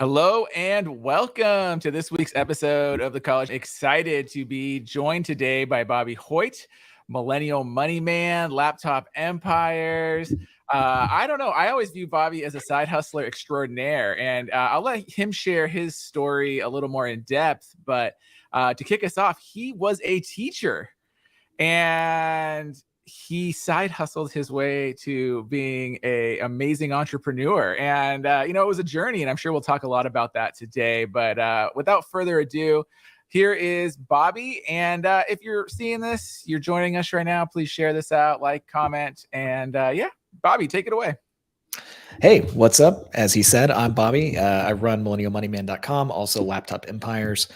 Hello and welcome to this week's episode of The College. Excited to be joined today by Bobby Hoyt, Millennial Money Man, Laptop Empires. I don't know. I always view Bobby as a side hustler extraordinaire, and I'll let him share his story a little more in depth. But to kick us off, he was a teacher and he side hustled his way to being a amazing entrepreneur. And, it was a journey, and I'm sure we'll talk a lot about that today. But without further ado, here is Bobby. And if you're seeing this, you're joining us right now, please share this out, like, comment, and Bobby, take it away. Hey, what's up? As he said, I'm Bobby. I run millennialmoneyman.com, also Laptop Empires.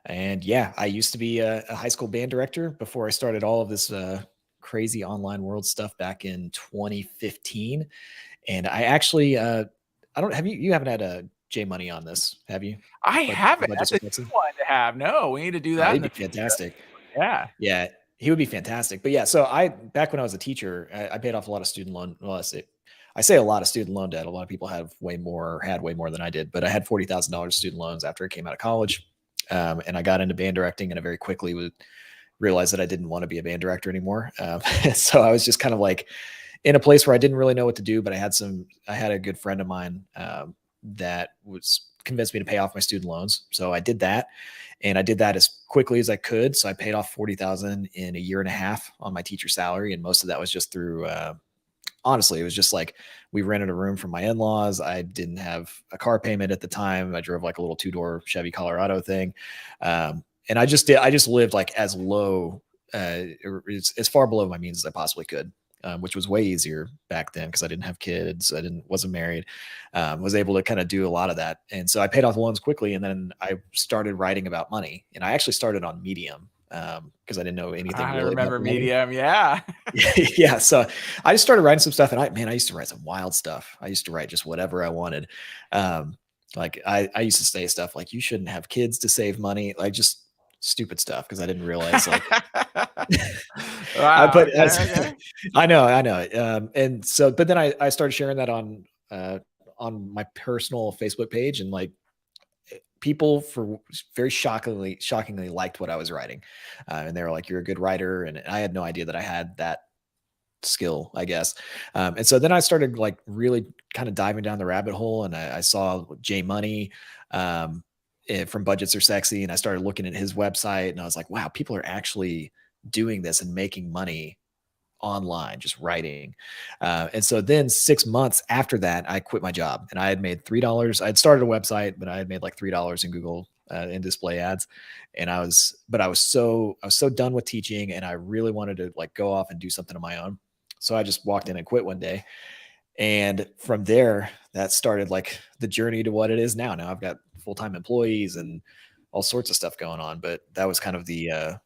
And yeah, I used to be a high school band director before I started all of this crazy online world stuff back in 2015. And I actually, I don't have you haven't had a J Money on this, have you? I haven't. That's a good one to have. No, we need to do that. He'd be fantastic. Yeah. Yeah, he would be fantastic. But yeah, so back when I was a teacher, I paid off a lot of student loan. Well, I say a lot of student loan debt. A lot of people had way more than I did, but I had $40,000 student loans after I came out of college. And I got into band directing, and I very quickly would realize that I didn't want to be a band director anymore. So I was just kind of like in a place where I didn't really know what to do, but I had a good friend of mine that was convinced me to pay off my student loans. So I did that, and I did that as quickly as I could. So I paid off $40,000 in a year and a half on my teacher salary. And most of that was just through, honestly, it was just like we rented a room from my in-laws. I didn't have a car payment at the time. I drove like a little 2-door Chevy Colorado thing. And I just lived like as low, as far below my means as I possibly could, which was way easier back then because I didn't have kids. Wasn't married, was able to kind of do a lot of that. And so I paid off the loans quickly. And then I started writing about money, and I actually started on Medium because I didn't know anything. I really remember Medium. Yeah. Yeah. So I just started writing some stuff, and I used to write some wild stuff. I used to write just whatever I wanted. Like I used to say stuff like, you shouldn't have kids to save money. Like just stupid stuff. Cause I didn't realize like, wow, okay. I know. And so, but then I started sharing that on my personal Facebook page, and like, people very shockingly liked what I was writing. And they were like, you're a good writer. And I had no idea that I had that skill, I guess. And so then I started like really kind of diving down the rabbit hole, and I saw J Money from Budgets Are Sexy. And I started looking at his website, and I was like, wow, people are actually doing this and making money online, just writing. And so then 6 months after that, I quit my job, and I had made $3. I had started a website, but I had made like $3 in Google in display ads. And I was so done with teaching, and I really wanted to like go off and do something on my own. So I just walked in and quit one day. And from there, that started like the journey to what it is now. Now I've got full-time employees and all sorts of stuff going on, but that was kind of the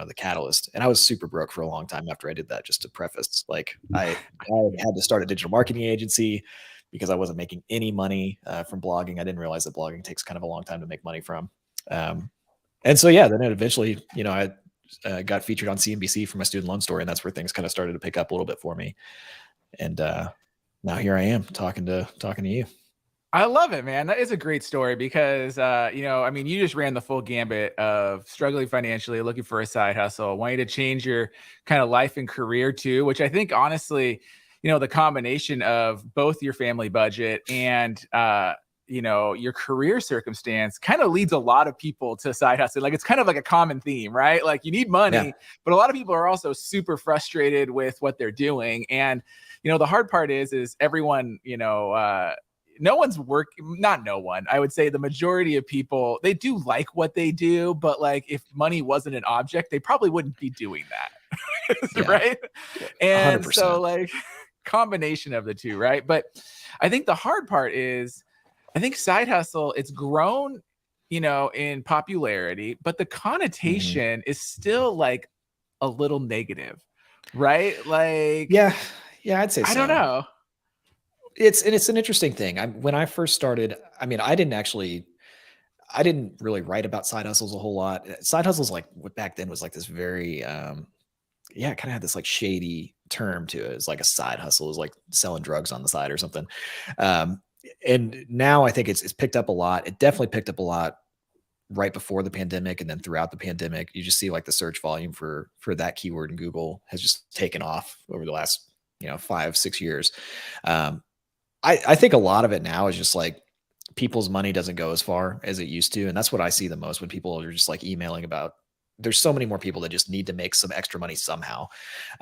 the catalyst. And I was super broke for a long time after I did that. Just to preface, like I had to start a digital marketing agency because I wasn't making any money from blogging. I didn't realize that blogging takes kind of a long time to make money from. And so, yeah, then it eventually, I got featured on CNBC for my student loan story, and that's where things kind of started to pick up a little bit for me. And now here I am talking to you. I love it, man. That is a great story because, you just ran the full gambit of struggling financially, looking for a side hustle, wanting to change your kind of life and career too, which I think honestly, the combination of both your family budget and, your career circumstance kind of leads a lot of people to side hustle. Like it's kind of like a common theme, right? Like you need money, but a lot of people are also super frustrated with what they're doing. And, the hard part is everyone, no one's not no one. I would say the majority of people, they do like what they do, but like if money wasn't an object, they probably wouldn't be doing that. Right. And 100%. So like combination of the two. Right. But I think the hard part is, I think side hustle, it's grown, in popularity, but the connotation is still like a little negative. Right. Like, yeah, I'd say so. I don't know. It's an interesting thing. When I first started, I didn't really write about side hustles a whole lot. Side hustles, like what back then was like this very, it kind of had this like shady term to it. It's like a side hustle is like selling drugs on the side or something. And now I think it's picked up a lot. It definitely picked up a lot right before the pandemic, and then throughout the pandemic. You just see like the search volume for that keyword in Google has just taken off over the last 5-6 years. um, I think a lot of it now is just like people's money doesn't go as far as it used to, and that's what I see the most when people are just like emailing about. There's so many more people that just need to make some extra money somehow.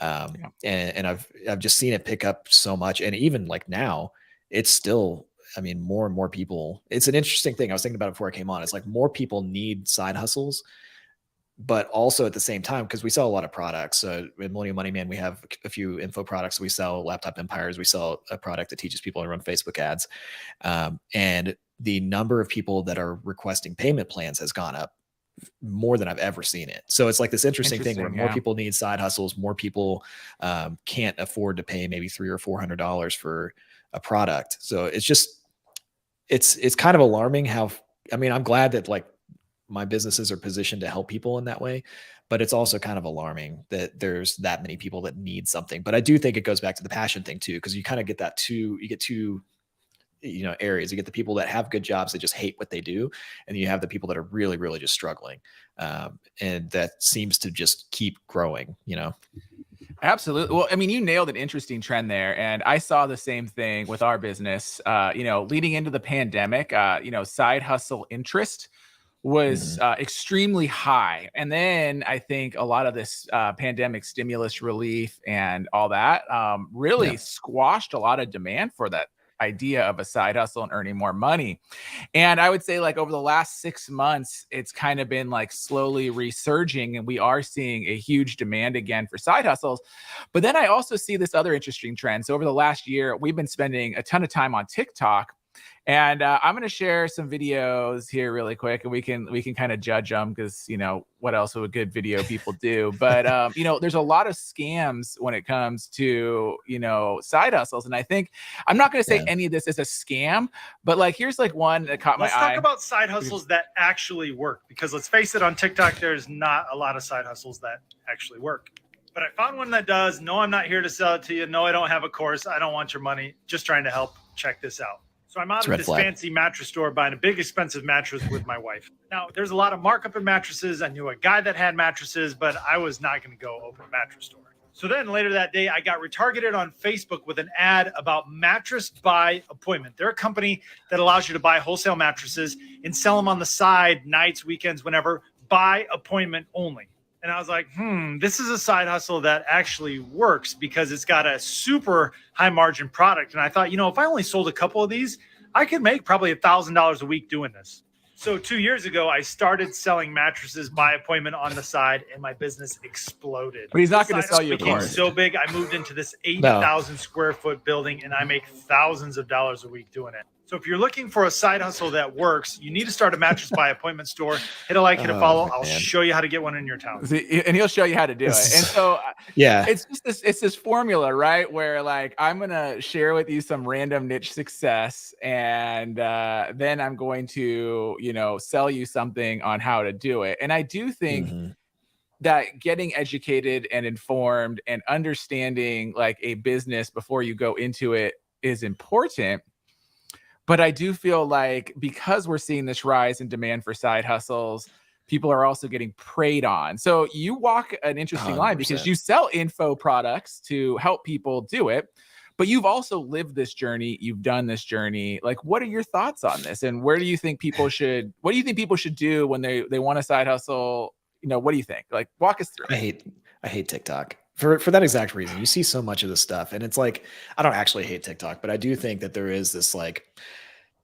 Yeah. And I've just seen it pick up so much. And even like now, it's still, I mean, more and more people. It's an interesting thing. I was thinking about it before I came on. It's like more people need side hustles, but also at the same time, because we sell a lot of products. So in Millennial Money Man, we have a few info products. We sell laptop empires. We sell a product that teaches people to run Facebook ads. And the number of people that are requesting payment plans has gone up more than I've ever seen it. So it's like this interesting thing where more Yeah. people need side hustles, more people can't afford to pay maybe $300 or $400 for a product. So it's just, it's kind of alarming how, I mean, I'm glad that like my businesses are positioned to help people in that way, but it's also kind of alarming that there's that many people that need something. But I do think it goes back to the passion thing too, because you kind of get that you get two areas. You get the people that have good jobs that just hate what they do, and you have the people that are really, really just struggling. And that seems to just keep growing, Absolutely. Well, I mean, you nailed an interesting trend there. And I saw the same thing with our business. Leading into the pandemic, side hustle interest was extremely high. And then I think a lot of this pandemic stimulus relief and all that really squashed a lot of demand for that idea of a side hustle and earning more money. And I would say like over the last 6 months, it's kind of been like slowly resurging, and we are seeing a huge demand again for side hustles. But then I also see this other interesting trend. So over the last year, we've been spending a ton of time on TikTok. And I'm going to share some videos here really quick, and we can kind of judge them because, what else would good video people do? But, there's a lot of scams when it comes to, side hustles. And I think I'm not going to say any of this is a scam, but like, here's like one that caught my eye. Let's talk about side hustles that actually work, because let's face it, on TikTok, there's not a lot of side hustles that actually work. But I found one that does. No, I'm not here to sell it to you. No, I don't have a course. I don't want your money. Just trying to help. Check this out. So I'm out at this fancy mattress store buying a big expensive mattress with my wife. Now, there's a lot of markup in mattresses. I knew a guy that had mattresses, but I was not going to go open a mattress store. So then later that day, I got retargeted on Facebook with an ad about Mattress by Appointment. They're a company that allows you to buy wholesale mattresses and sell them on the side, nights, weekends, whenever, by appointment only. And I was like, this is a side hustle that actually works because it's got a super high margin product. And I thought, if I only sold a couple of these, I could make probably $1,000 a week doing this. So 2 years ago, I started selling mattresses by appointment on the side, and my business exploded. But he's not going to sell you a course. So big, I moved into this 80,000 square foot building, and I make thousands of dollars a week doing it. So if you're looking for a side hustle that works, you need to start a mattress by appointment store. Hit a like, hit a follow. I'll show you how to get one in your town. See, and he'll show you how to do it. And so it's just this formula, right? Where like, I'm going to share with you some random niche success. And then I'm going to, sell you something on how to do it. And I do think that getting educated and informed and understanding like a business before you go into it is important. But I do feel like because we're seeing this rise in demand for side hustles, people are also getting preyed on. So you walk an interesting 100%. Line because you sell info products to help people do it, but you've also lived this journey. You've done this journey. Like, what are your thoughts on this? And what do you think people should do when they want a side hustle? What do you think? Like, walk us through. I hate TikTok. For that exact reason. You see so much of this stuff, and it's like, I don't actually hate TikTok, but I do think that there is this like,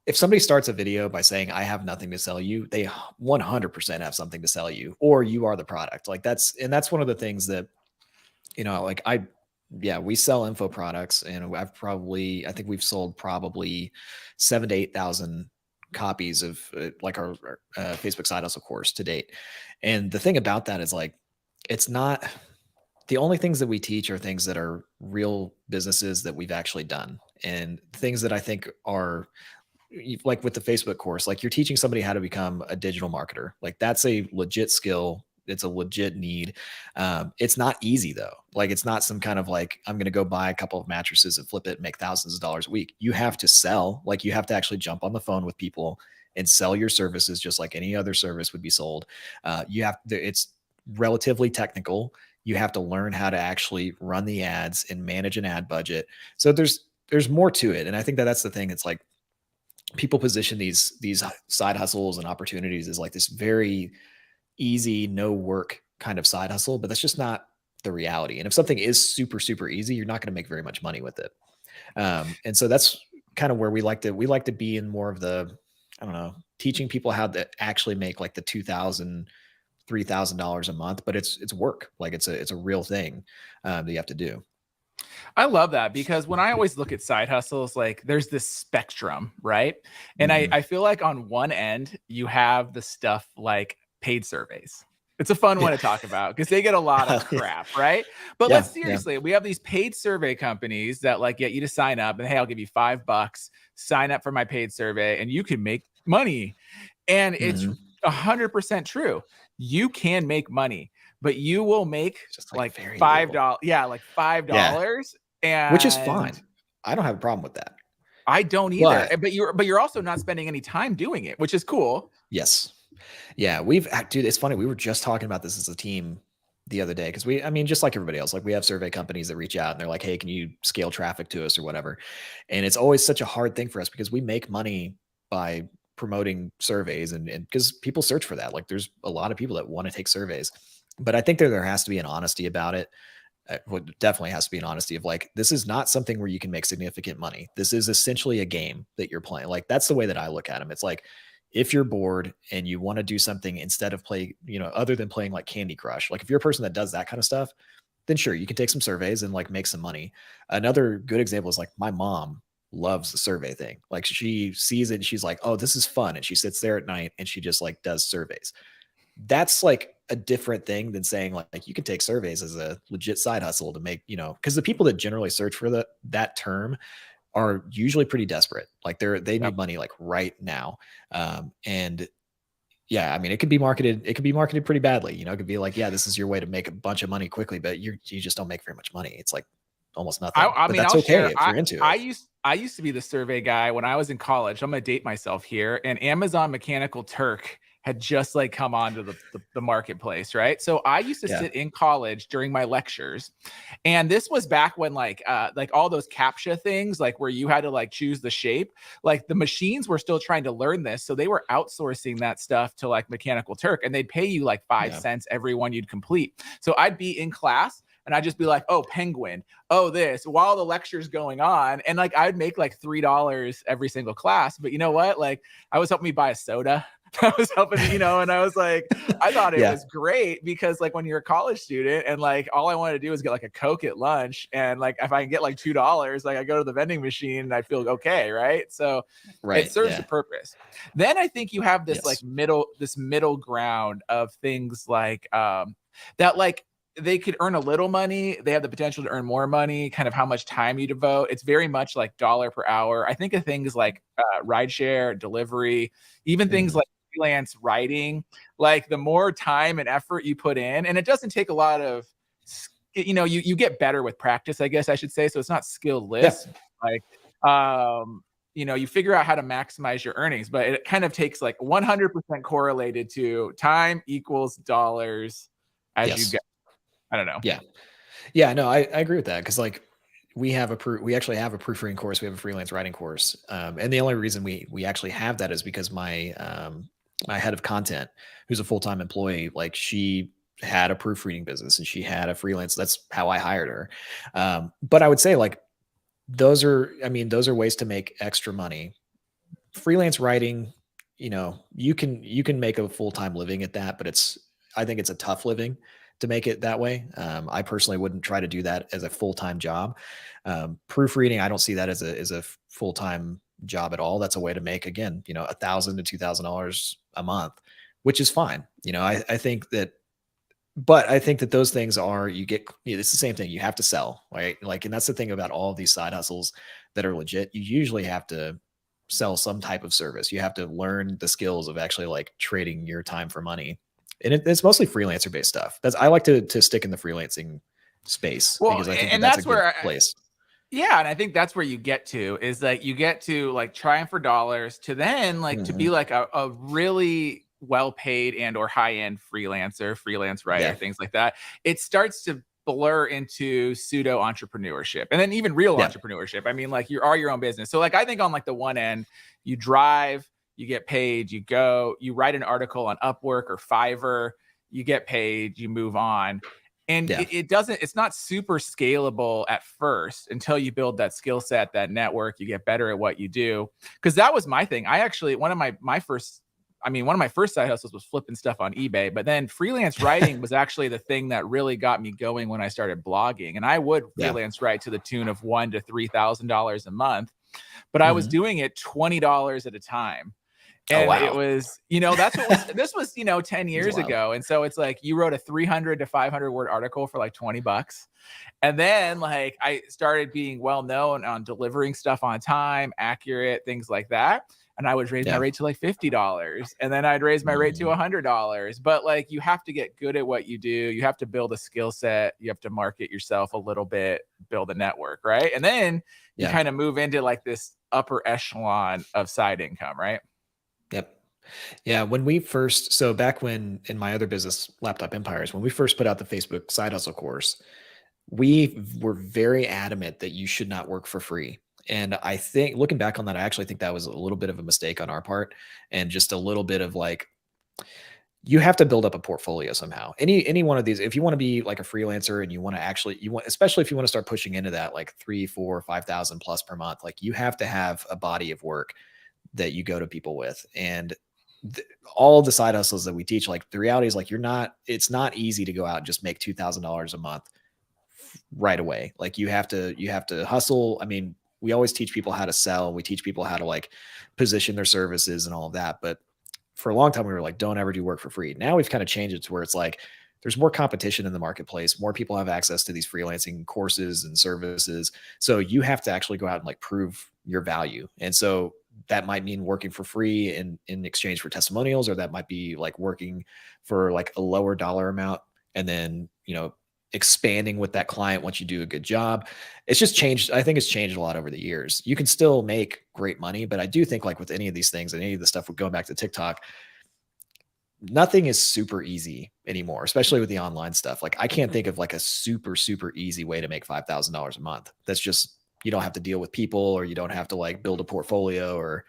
if somebody starts a video by saying I have nothing to sell you, they 100% have something to sell you, or you are the product. Like that's one of the things that, we sell info products, and I think we've sold probably 7,000 to 8,000 copies of like our Facebook side hustle course to date. And the thing about that is like, it's not, the only things that we teach are things that are real businesses that we've actually done, and things that I think are like with the Facebook course, like you're teaching somebody how to become a digital marketer. Like that's a legit skill. it's a legit need. It's not easy though. Like it's not some kind of like, I'm going to go buy a couple of mattresses and flip it and make thousands of dollars a week. You have to sell, like you have to actually jump on the phone with people and sell your services just like any other service would be sold. It's relatively technical. You have to learn how to actually run the ads and manage an ad budget. So there's more to it. And I think that that's the thing. It's like people position these side hustles and opportunities as like this very easy, no work kind of side hustle, but that's just not the reality. And if something is super, super easy, you're not going to make very much money with it. And so that's kind of where we like to be in more of the, I don't know, teaching people how to actually make like the $2,000, $3,000 a month, but it's work. Like it's a real thing that you have to do. I love that, because when I always look at side hustles, like there's this spectrum, right? And I feel like on one end, you have the stuff like paid surveys. It's a fun one to talk about because they get a lot of crap, right? But let's seriously, we have these paid survey companies that like get you to sign up and hey, I'll give you $5, sign up for my paid survey and you can make money. And it's 100% true. You can make money, but you will make just like $5. Yeah, like $5. And which is fine. I don't have a problem with that. I don't either. But you're also not spending any time doing it, which is cool. Yes. Yeah. Dude, it's funny. We were just talking about this as a team the other day. Cause just like everybody else, like we have survey companies that reach out and they're like, hey, can you scale traffic to us or whatever? And it's always such a hard thing for us because we make money by promoting surveys and because people search for that. Like there's a lot of people that want to take surveys, but I think there has to be an honesty about it. Definitely has to be an honesty of like, this is not something where you can make significant money. This is essentially a game that you're playing. Like that's the way that I look at them. It's like, if you're bored and you want to do something instead of play, other than playing like Candy Crush, like if you're a person that does that kind of stuff, then sure, you can take some surveys and like make some money. Another good example is like my mom loves the survey thing. Like she sees it and she's like, oh, this is fun. And she sits there at night and she just like does surveys. That's like a different thing than saying like you can take surveys as a legit side hustle to make, because the people that generally search for that term are usually pretty desperate. Like they need money like right now. And yeah, I mean, it could be marketed pretty badly. It could be like, yeah, this is your way to make a bunch of money quickly, but you just don't make very much money. It's like almost nothing. I mean, that's okay if you're into it. I used to be the survey guy when I was in college. I'm going to date myself here. And Amazon Mechanical Turk had just like come onto the marketplace, right? So I used to sit in college during my lectures, and this was back when like all those CAPTCHA things, like where you had to like choose the shape, like the machines were still trying to learn this, so they were outsourcing that stuff to like Mechanical Turk, and they'd pay you like 5 cents every one you'd complete. So I'd be in class and I'd just be like, oh, penguin, oh, this, while the lecture's going on. And like, I'd make like $3 every single class. But you know what? Like I was helping me buy a soda. I was helping, and I was like, I thought it was great because like when you're a college student and like all I wanted to do is get like a Coke at lunch. And like, if I can get like $2, like I go to the vending machine and I feel okay. Right. So it serves a purpose. Then I think you have this like middle ground of things like that, like, they could earn a little money. They have the potential to earn more money, kind of how much time you devote. It's very much like dollar per hour. I think of things like rideshare, delivery, even things like freelance writing. Like the more time and effort you put in, and it doesn't take a lot of, you get better with practice, I guess I should say. So it's not skill-less. Like, you figure out how to maximize your earnings, but it kind of takes like 100% correlated to time equals dollars as you get. I don't know. Yeah, no, I agree with that. Cause like we actually have a proofreading course. We have a freelance writing course. And the only reason we actually have that is because my head of content, who's a full-time employee, like she had a proofreading business and she had a freelance. That's how I hired her. But I would say like, those are ways to make extra money. Freelance writing, you can make a full-time living at that, but I think it's a tough living to make it that way. I personally wouldn't try to do that as a full-time job. Proofreading, I don't see that as a full-time job at all. That's a way to make, again, $1,000 to $2,000 a month, which is fine. I think that those things are, it's the same thing. You have to sell, right? Like, and that's the thing about all of these side hustles that are legit. You usually have to sell some type of service. You have to learn the skills of actually like trading your time for money. And it's mostly freelancer based stuff. I like to stick in the freelancing space Well, because I think and that's a that's good where place. yeah, and I think that's where you get to is like you get to like trying for dollars to then like to be like a really well paid and or high end freelancer, freelance writer, things like that. It starts to blur into pseudo entrepreneurship and then even real entrepreneurship. I mean, like you are your own business. So like I think on like the one end, you drive, you get paid, you go, you write an article on Upwork or Fiverr, you get paid, you move on. And it's not super scalable at first until you build that skill set, that network, you get better at what you do. Cause that was my thing. I actually, one of my first side hustles was flipping stuff on eBay, but then freelance writing was actually the thing that really got me going when I started blogging. And I would freelance write to the tune of $1,000 to $3,000 a month, but I was doing it $20 at a time. And it was, that's what this was, 10 years ago. And so it's like you wrote a 300 to 500 word article for like $20. And then like I started being well known on delivering stuff on time, accurate, things like that. And I would raise my rate to like $50. And then I'd raise my rate to $100. But like you have to get good at what you do. You have to build a skill set. You have to market yourself a little bit, build a network, right? And then you kind of move into like this upper echelon of side income, right? Yep. Yeah. So back when in my other business, Laptop Empires, when we first put out the Facebook side hustle course, we were very adamant that you should not work for free. And I think looking back on that, I actually think that was a little bit of a mistake on our part and just a little bit of like, you have to build up a portfolio somehow. Any one of these, if you want to be like a freelancer and you want to especially if you want to start pushing into that, like 3, 4, 5,000 plus per month, like you have to have a body of work that you go to people with. And all the side hustles that we teach, like the reality is like, it's not easy to go out and just make $2,000 a month right away. Like you have to hustle. I mean, we always teach people how to sell. We teach people how to like position their services and all of that. But for a long time, we were like, don't ever do work for free. Now we've kind of changed it to where it's like, there's more competition in the marketplace. More people have access to these freelancing courses and services. So you have to actually go out and like prove your value. And so that might mean working for free in exchange for testimonials, or that might be like working for like a lower dollar amount and then, expanding with that client once you do a good job. It's just changed. I think it's changed a lot over the years. You can still make great money, but I do think like with any of these things and any of the stuff, going back to TikTok, nothing is super easy anymore, especially with the online stuff. Like I can't think of like a super, super easy way to make $5,000 a month. That's just, you don't have to deal with people, or you don't have to like build a portfolio, or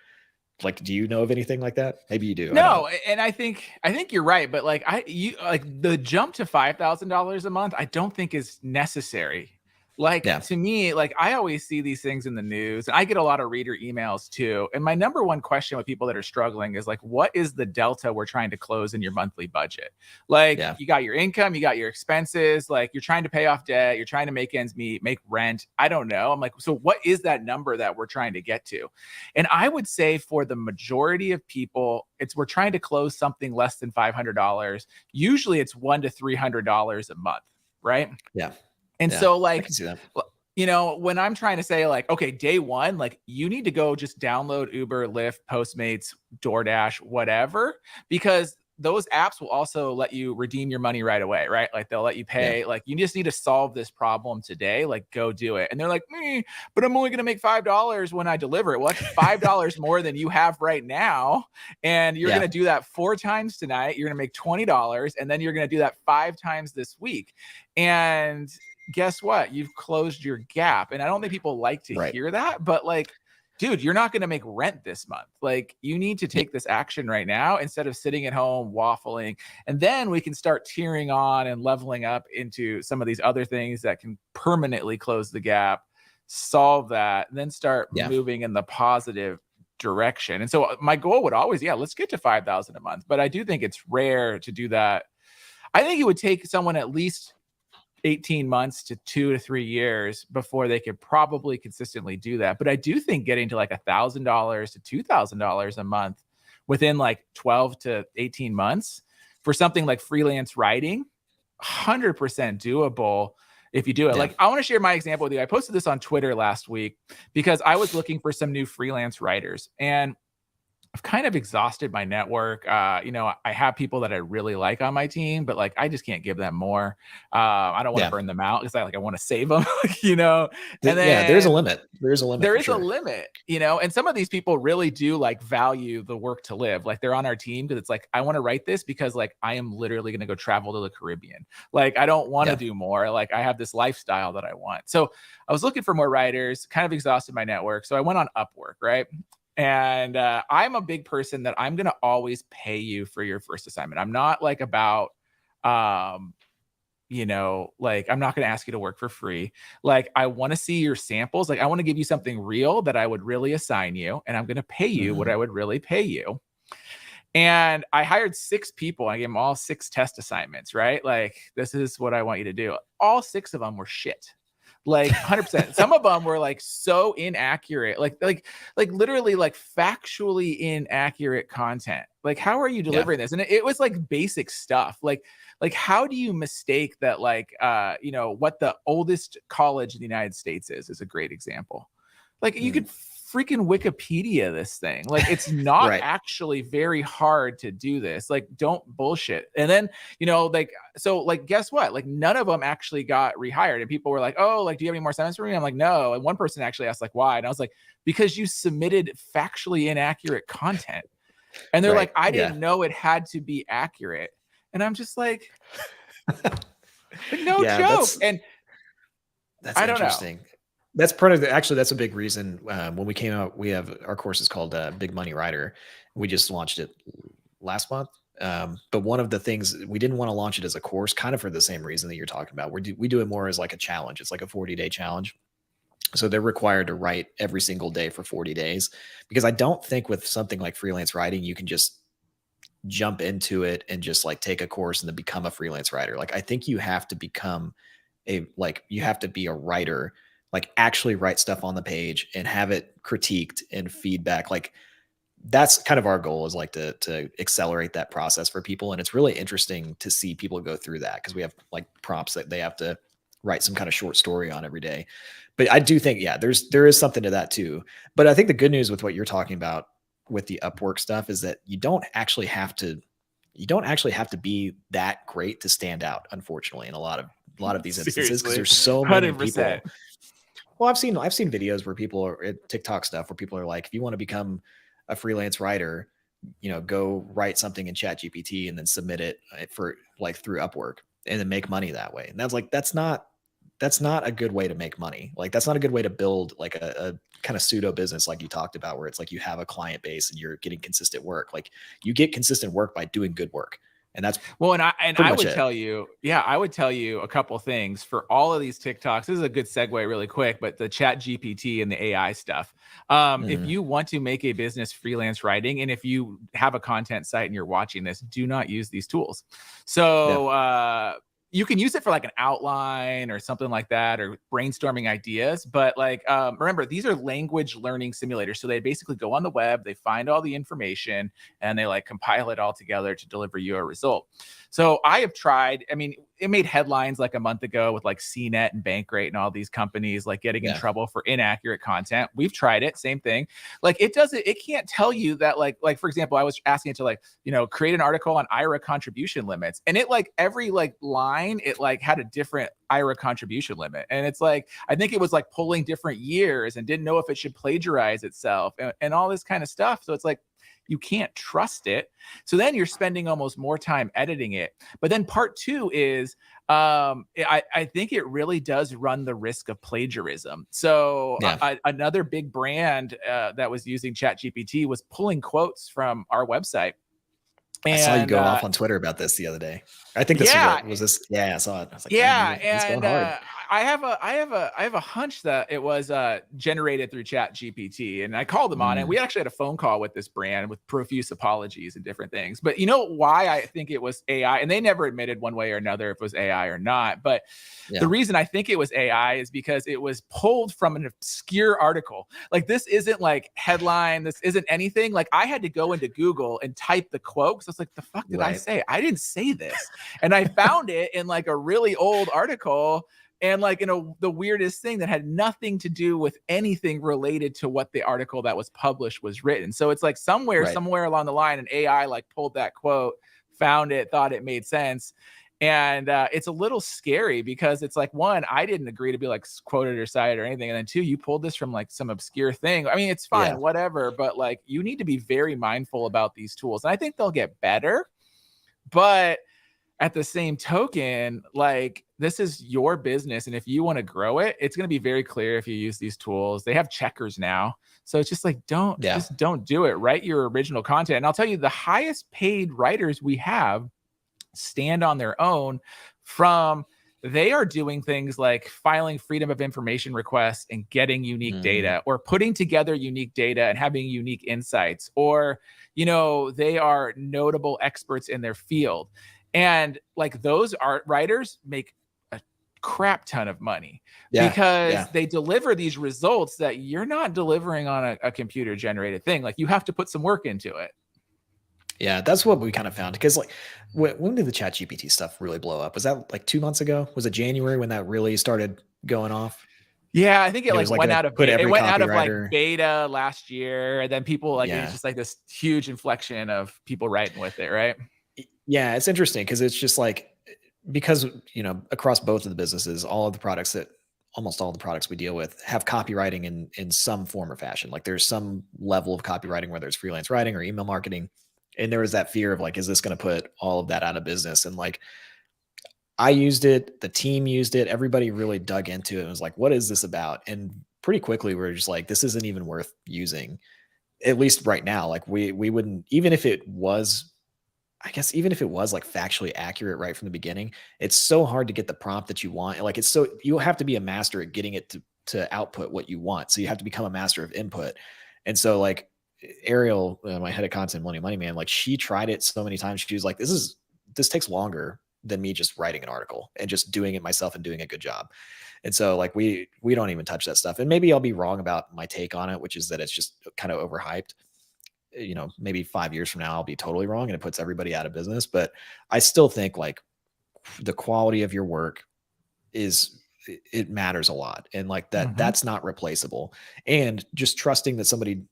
like, do you know of anything like that? Maybe you do. No, and I think you're right, but like the jump to $5,000 a month, I don't think is necessary. Like to me, like I always see these things in the news, and I get a lot of reader emails too. And my number one question with people that are struggling is like, what is the delta we're trying to close in your monthly budget? Like you got your income, you got your expenses, like you're trying to pay off debt, you're trying to make ends meet, make rent. I don't know. I'm like, so what is that number that we're trying to get to? And I would say for the majority of people, we're trying to close something less than $500. Usually it's $100 to $300 a month, right? Yeah. And so like, when I'm trying to say like, okay, day one, like you need to go just download Uber, Lyft, Postmates, DoorDash, whatever, because those apps will also let you redeem your money right away, right? Like they'll let you pay, like you just need to solve this problem today, like go do it. And they're like, but I'm only going to make $5 when I deliver it. Well, that's $5 more than you have right now. And you're going to do that 4 times tonight. You're going to make $20. And then you're going to do that 5 times this week. And guess what? You've closed your gap. And I don't think people like to hear that, but like, dude, you're not going to make rent this month. Like you need to take this action right now instead of sitting at home waffling. And then we can start tiering on and leveling up into some of these other things that can permanently close the gap, solve that, and then start moving in the positive direction. And so my goal would always, let's get to 5,000 a month. But I do think it's rare to do that. I think it would take someone at least 18 months to 2 to 3 years before they could probably consistently do that. But I do think getting to like $1,000 to $2,000 a month within like 12 to 18 months for something like freelance writing, 100% doable if you do it. Like I want to share my example with you. I posted this on Twitter last week because I was looking for some new freelance writers, and I've kind of exhausted my network. You know, I have people that I really like on my team, but like I just can't give them more. I don't want to Yeah. burn them out because I want to save them, you know. And Yeah, there's a then limit. There's a limit there for is a sure. limit, you know, and some of these people really do like value the work to live. Like they're on our team because it's like, I want to write this because like I am literally going to go travel to the Caribbean. Like I don't want to Yeah. do more. Like I have this lifestyle that I want. So I was looking for more writers, kind of exhausted my network. So I went on Upwork, right? And I'm a big person that I'm going to always pay you for your first assignment. I'm not like about, you know, like I'm not going to ask you to work for free. Like I want to see your samples. Like I want to give you something real that I would really assign you, and I'm going to pay you what I would really pay you. And I hired 6 people. I gave them all 6 test assignments, right? Like this is what I want you to do. All 6 of them were shit. Like 100%. Some of them were like so inaccurate, like literally like factually inaccurate content. Like, how are you delivering this? And it was like basic stuff. Like how do you mistake that? Like, you know, what the oldest college in the United States is a great example. Like you could freaking Wikipedia this thing. Like it's not Right. actually very hard to do this. Like don't bullshit. And then, you know, like, so like, guess what? Like none of them actually got rehired. And people were like, oh, like, do you have any more assignments for me? I'm like, no. And one person actually asked like, why? And I was like, because you submitted factually inaccurate content. And they're like, I didn't know it had to be accurate. And I'm just like no joke. And that's I don't interesting. know. That's part of actually, that's a big reason. When we came out, we have our course is called Big Money Writer. We just launched it last month. But one of the things we didn't want to launch it as a course, kind of for the same reason that you're talking about. We do it more as like a challenge. It's like a 40-day challenge. So they're required to write every single day for 40 days, because I don't think with something like freelance writing, you can just jump into it and just like take a course and then become a freelance writer. Like I think you have to become you have to be a writer, like actually write stuff on the page and have it critiqued and feedback. Like that's kind of our goal, is like to accelerate that process for people. And it's really interesting to see people go through that, because we have like prompts that they have to write some kind of short story on every day. But I do think, there is something to that too. But I think the good news with what you're talking about with the Upwork stuff is that you don't actually have to be that great to stand out, unfortunately, in a lot of these instances, because there's so many 100%. people. Well, I've seen videos where people are at TikTok stuff where people are like, if you want to become a freelance writer, you know, go write something in ChatGPT and then submit it for like through Upwork and then make money that way. And that's like, that's not a good way to make money. Like that's not a good way to build like a kind of pseudo business like you talked about, where it's like you have a client base and you're getting consistent work. Like you get consistent work by doing good work. And that's well, and I would tell you, I would tell you a couple things for all of these TikToks. This is a good segue really quick, but the Chat GPT and the AI stuff. If you want to make a business freelance writing, and if you have a content site and you're watching this, do not use these tools. So, you can use it for like an outline or something like that, or brainstorming ideas. But like, remember, these are language learning simulators. So they basically go on the web, they find all the information, and they like compile it all together to deliver you a result. So I have tried, I mean, it made headlines like a month ago with like CNET and Bankrate and all these companies like getting in trouble for inaccurate content. We've tried it, same thing. Like it can't tell you that like for example, I was asking it to like, you know, create an article on IRA contribution limits. And it like every like line, it like had a different IRA contribution limit. And it's like, I think it was like pulling different years and didn't know if it should plagiarize itself and all this kind of stuff. So it's like, you can't trust it. So then you're spending almost more time editing it. But then part 2 is, I think it really does run the risk of plagiarism. So another big brand that was using ChatGPT was pulling quotes from our website. And, I saw you go off on Twitter about this the other day. I think this was this. Yeah, I saw it. I was like, he's going hard. I have a hunch that it was generated through ChatGPT, and I called them on it. We actually had a phone call with this brand with profuse apologies and different things. But you know why I think it was AI, and they never admitted one way or another if it was AI or not. But the reason I think it was AI is because it was pulled from an obscure article. Like this isn't like headline. This isn't anything. Like I had to go into Google and type the quote. So it's like, the fuck did I say? I didn't say this. And I found it in like a really old article. and like the weirdest thing that had nothing to do with anything related to what the article that was published was written. So it's like somewhere along the line, an AI like pulled that quote, found it, thought it made sense. And it's a little scary because it's like, one, I didn't agree to be like quoted or cited or anything. And then two, you pulled this from like some obscure thing. I mean, it's fine, whatever, but like you need to be very mindful about these tools. And I think they'll get better, but at the same token, like this is your business. And if you want to grow it, it's going to be very clear if you use these tools. They have checkers now. So it's just like, just don't do it. Write your original content. And I'll tell you, the highest paid writers we have stand on their own they are doing things like filing freedom of information requests and getting unique data, or putting together unique data and having unique insights, or, they are notable experts in their field. And like those art writers make a crap ton of money because they deliver these results that you're not delivering on a computer generated thing. Like you have to put some work into it. Yeah, that's what we kind of found. Because like, when did the ChatGPT stuff really blow up? Was that like 2 months ago? Was it January when that really started going off? Yeah, I think it like went out of beta. It went out of like copywriter. beta last year, and then people like it's just like this huge inflection of people writing with it, right? Yeah, it's interesting because it's just like, because across both of the businesses, almost all the products we deal with have copywriting in some form or fashion. Like there's some level of copywriting, whether it's freelance writing or email marketing. And there was that fear of like, is this going to put all of that out of business? And like, I used it, the team used it, everybody really dug into it and was like, what is this about? And pretty quickly we were just like, this isn't even worth using, at least right now. Like we wouldn't, even if it was like factually accurate right from the beginning, it's so hard to get the prompt that you want. Like you'll have to be a master at getting it to output what you want. So you have to become a master of input. And so like, Ariel, my head of content, Millennial Money Man, like she tried it so many times. She was like, this takes longer than me just writing an article and just doing it myself and doing a good job. And so like, we don't even touch that stuff. And maybe I'll be wrong about my take on it, which is that it's just kind of overhyped. Maybe 5 years from now, I'll be totally wrong and it puts everybody out of business. But I still think like the quality of your work it matters a lot. And like that's not replaceable. And just trusting that somebody,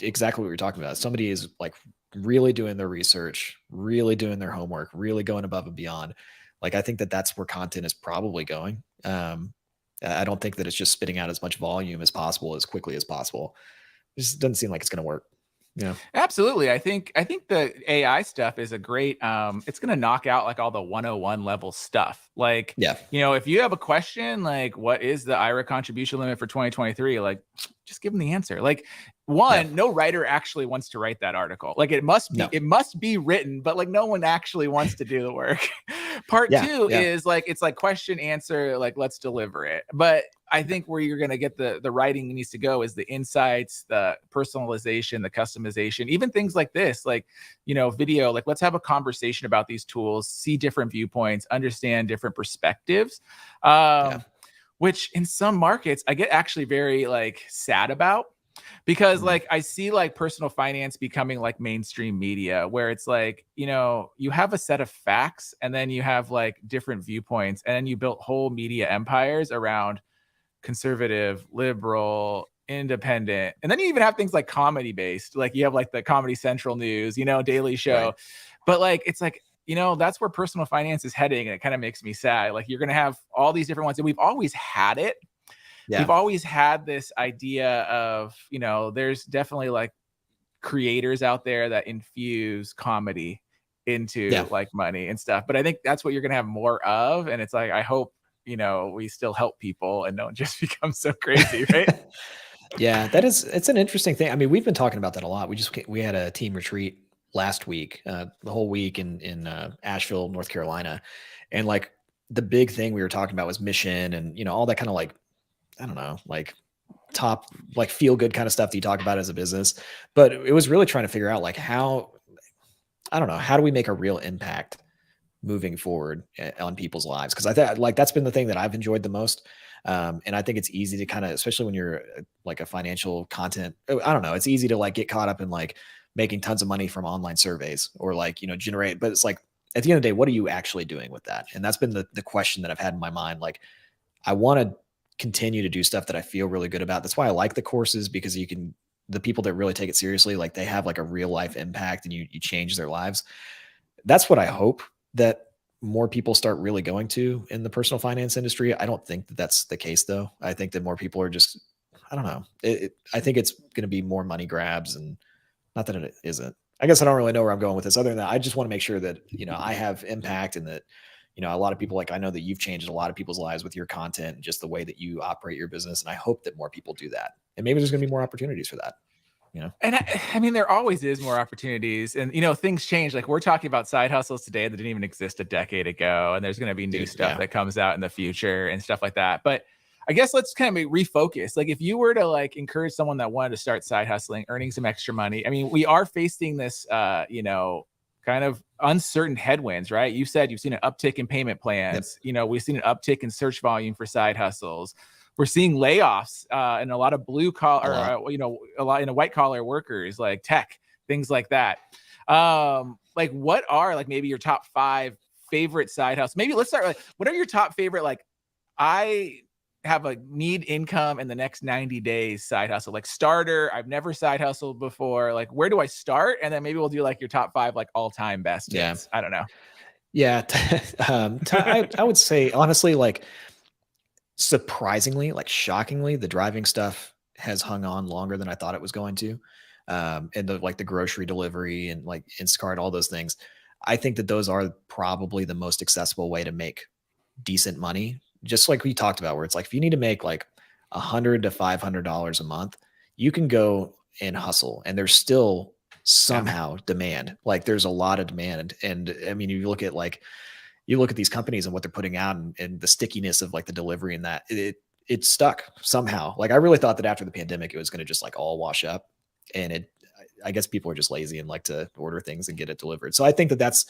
exactly what you're talking about, somebody is like really doing their research, really doing their homework, really going above and beyond. Like I think that's where content is probably going. I don't think that it's just spitting out as much volume as possible as quickly as possible. It just doesn't seem like it's going to work. Yeah, absolutely. I think the AI stuff is a great, it's going to knock out like all the 101 level stuff. Like, if you have a question, like what is the IRA contribution limit for 2023? Like just give them the answer. Like no writer actually wants to write that article. Like it must be written, but like no one actually wants to do the work. Part two is like, it's like question, answer, like let's deliver it. But I think where you're going to get the writing needs to go is the insights, the personalization, the customization, even things like this, like, video, like let's have a conversation about these tools, see different viewpoints, understand different perspectives, which in some markets I get actually very like sad about. Because like I see like personal finance becoming like mainstream media where it's like, you have a set of facts and then you have like different viewpoints and then you built whole media empires around conservative, liberal, independent. And then you even have things like comedy based, like you have like the Comedy Central News, Daily Show. Right. But like, it's like, that's where personal finance is heading. And it kind of makes me sad. Like you're going to have all these different ones and we've always had it. Yeah. We've always had this idea of, there's definitely like creators out there that infuse comedy into like money and stuff. But I think that's what you're going to have more of. And it's like, I hope, we still help people and don't just become so crazy. Right. Yeah, it's an interesting thing. I mean, we've been talking about that a lot. We had a team retreat last week, the whole week in Asheville, North Carolina. And like the big thing we were talking about was mission and, all that kind of like, I don't know, like top, like feel good kind of stuff that you talk about as a business. But it was really trying to figure out like how do we make a real impact moving forward on people's lives? Cause I thought like, that's been the thing that I've enjoyed the most. And I think it's easy to kind of, especially when you're like a financial content, I don't know, it's easy to like get caught up in like making tons of money from online surveys or like, generate, but it's like, at the end of the day, what are you actually doing with that? And that's been the question that I've had in my mind. Like, I want to continue to do stuff that I feel really good about. That's why I like the courses, because the people that really take it seriously, like they have like a real life impact and you change their lives. That's what I hope that more people start really going to in the personal finance industry. I don't think that that's the case though. I think that more people are just, I don't know. I think it's going to be more money grabs, and not that it isn't. I guess I don't really know where I'm going with this, other than that I just want to make sure that, I have impact, and that, a lot of people, like I know that you've changed a lot of people's lives with your content and just the way that you operate your business. And I hope that more people do that. And maybe there's going to be more opportunities for that. And I mean, there always is more opportunities, and things change. Like we're talking about side hustles today that didn't even exist a decade ago, and there's going to be new stuff that comes out in the future and stuff like that. But I guess let's kind of refocus. Like if you were to like encourage someone that wanted to start side hustling, earning some extra money. I mean, we are facing this, kind of uncertain headwinds, right? You said you've seen an uptick in payment plans. Yep. We've seen an uptick in search volume for side hustles. We're seeing layoffs in a lot of blue collar, a lot in white collar workers, like tech, things like that. Like what are like maybe your top 5 favorite side hustles? Maybe let's start like, what are your top favorite, like I have a need income in the next 90 days side hustle, like starter. I've never side hustled before. Like where do I start? And then maybe we'll do like your top 5, like all time best hits. I don't know. Yeah. I would say honestly, like, surprisingly, like shockingly, the driving stuff has hung on longer than I thought it was going to. And the grocery delivery and like Instacart, all those things. I think that those are probably the most accessible way to make decent money. Just like we talked about, where it's like, if you need to make like $100 to $500 a month, you can go and hustle, and there's still somehow demand. Like there's a lot of demand. And I mean, you look at these companies and what they're putting out, and the stickiness of like the delivery, and that it stuck somehow. Like I really thought that after the pandemic, it was going to just like all wash up, and I guess people are just lazy and like to order things and get it delivered. So I think that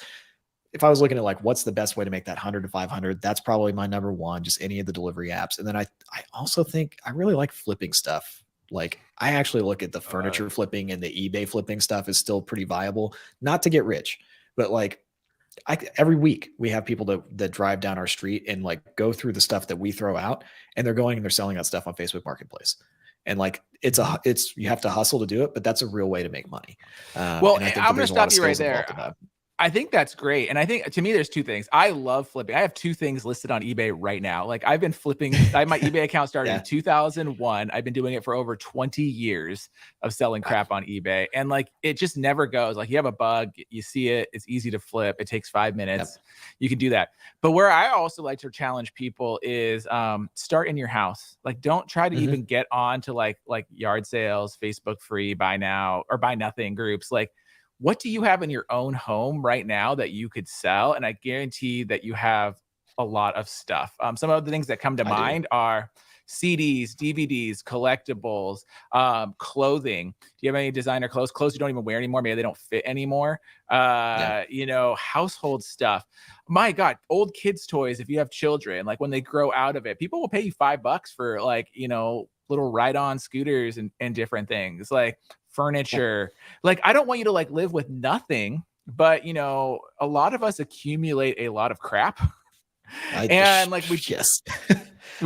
if I was looking at like, what's the best way to make that 100 to 500, that's probably my number one, just any of the delivery apps. And then I also think I really like flipping stuff. Like I actually look at the furniture flipping and the eBay flipping stuff is still pretty viable, not to get rich, but like, every week we have people that drive down our street and like go through the stuff that we throw out, and they're going and they're selling that stuff on Facebook Marketplace. And like, you have to hustle to do it, but that's a real way to make money. Well, I'm going to stop you right there. I think that's great. And I think to me, there's 2 things. I love flipping. I have 2 things listed on eBay right now. Like I've been flipping. My eBay account started in 2001. I've been doing it for over 20 years of selling crap on eBay. And like, it just never goes. Like you have a bug, you see it, it's easy to flip. It takes 5 minutes. You can do that. But where I also like to challenge people is start in your house. Like don't try to even get on to like yard sales, Facebook free, buy now or buy nothing groups. Like, what do you have in your own home right now that you could sell? And I guarantee that you have a lot of stuff. Some of the things that come to mind are CDs, DVDs, collectibles, clothing. Do you have any designer clothes you don't even wear anymore? Maybe they don't fit anymore. Household stuff. My God, old kids' toys. If you have children, like when they grow out of it, people will pay you $5 for like, little ride-on scooters and different things like furniture. Like, I don't want you to like live with nothing, but a lot of us accumulate a lot of crap. We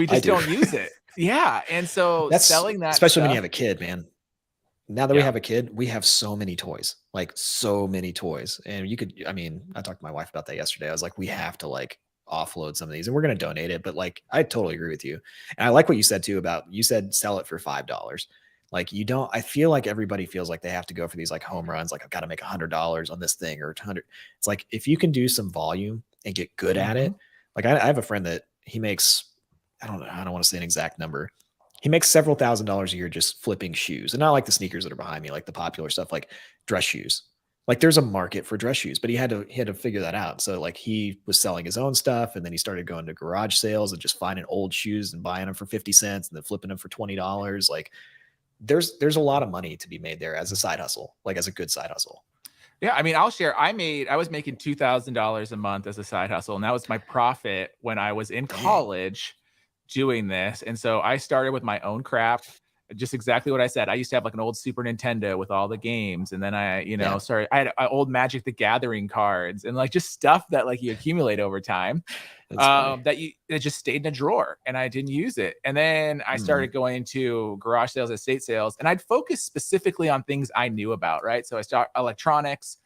just don't use it. Yeah. And so that's selling that, especially when you have a kid, man. Now that we have a kid, we have so many toys. And I talked to my wife about that yesterday. I was like, we have to like offload some of these, and we're going to donate it. But like, I totally agree with you. And I like what you said too you said sell it for $5. Like I feel like everybody feels like they have to go for these like home runs. Like I've got to make $100 on this thing or 100. It's like, if you can do some volume and get good at it. Like I have a friend that he makes, I don't want to say an exact number. He makes several $1,000s a year just flipping shoes, and not like the sneakers that are behind me, like the popular stuff, like dress shoes. Like there's a market for dress shoes, but he had to figure that out. So like he was selling his own stuff, and then he started going to garage sales and just finding old shoes and buying them for 50 cents and then flipping them for $20. Like there's a lot of money to be made there as a side hustle, like as a good side hustle. Yeah. I mean, I'll share. I was making $2,000 a month as a side hustle, and that was my profit when I was in college doing this. And so I started with my own crap, just exactly what I said. I used to have like an old Super Nintendo with all the games. And then I, I had old Magic the Gathering cards and like just stuff that like you accumulate over time. It just stayed in a drawer and I didn't use it. And then I started going to garage sales, estate sales, and I'd focus specifically on things I knew about, right? So I started electronics,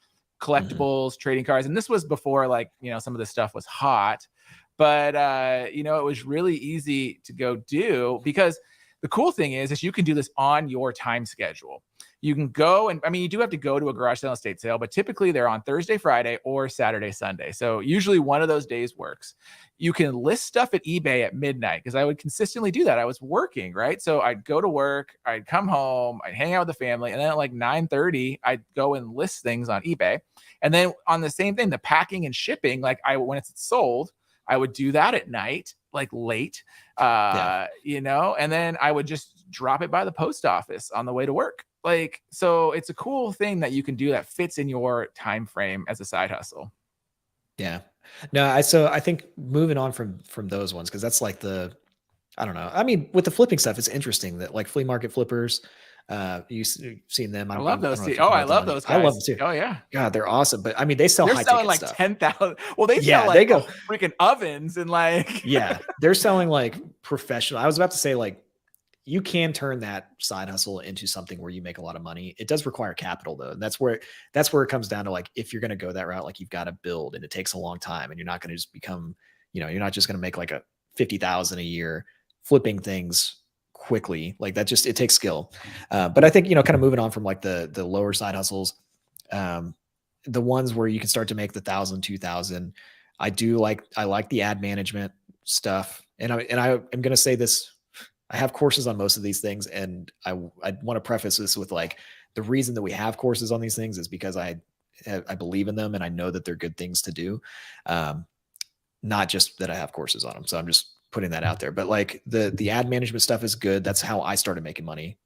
collectibles, trading cards. And this was before like, some of this stuff was hot, but it was really easy to go do, because the cool thing is you can do this on your time schedule. You can go and, you do have to go to a garage sale and estate sale, but typically they're on Thursday, Friday, or Saturday, Sunday. So usually one of those days works. You can list stuff at eBay at midnight, because I would consistently do that. I was working, right? So I'd go to work, I'd come home, I'd hang out with the family, and then at like 9:30, I'd go and list things on eBay. And then on the same thing, the packing and shipping, when it's sold, I would do that at night, like late, and then I would just drop it by the post office on the way to work. So it's a cool thing that you can do that fits in your time frame as a side hustle. Yeah. No, I think moving on from those ones, because that's like I don't know. With the flipping stuff, it's interesting that like flea market flippers, you've seen them. I love those. I love those guys. I love them too. Oh yeah. God, they're awesome. But they're selling like stuff. 10,000. Well, they sell like freaking ovens and like. Yeah, they're selling like professional. I was about to say like, you can turn that side hustle into something where you make a lot of money. It does require capital though. And that's where it comes down to, like, if you're going to go that route, like you've got to build, and it takes a long time, and you're not going to just become, you're not just going to make like a 50,000 a year flipping things quickly. Like that it takes skill. But I think, kind of moving on from like the lower side hustles, the ones where you can start to make the 1,000, 2,000, I like the ad management stuff. And I'm going to say this, I have courses on most of these things, and I want to preface this with like, the reason that we have courses on these things is because I believe in them and I know that they're good things to do. Not just that I have courses on them. So I'm just putting that out there, but like the ad management stuff is good. That's how I started making money.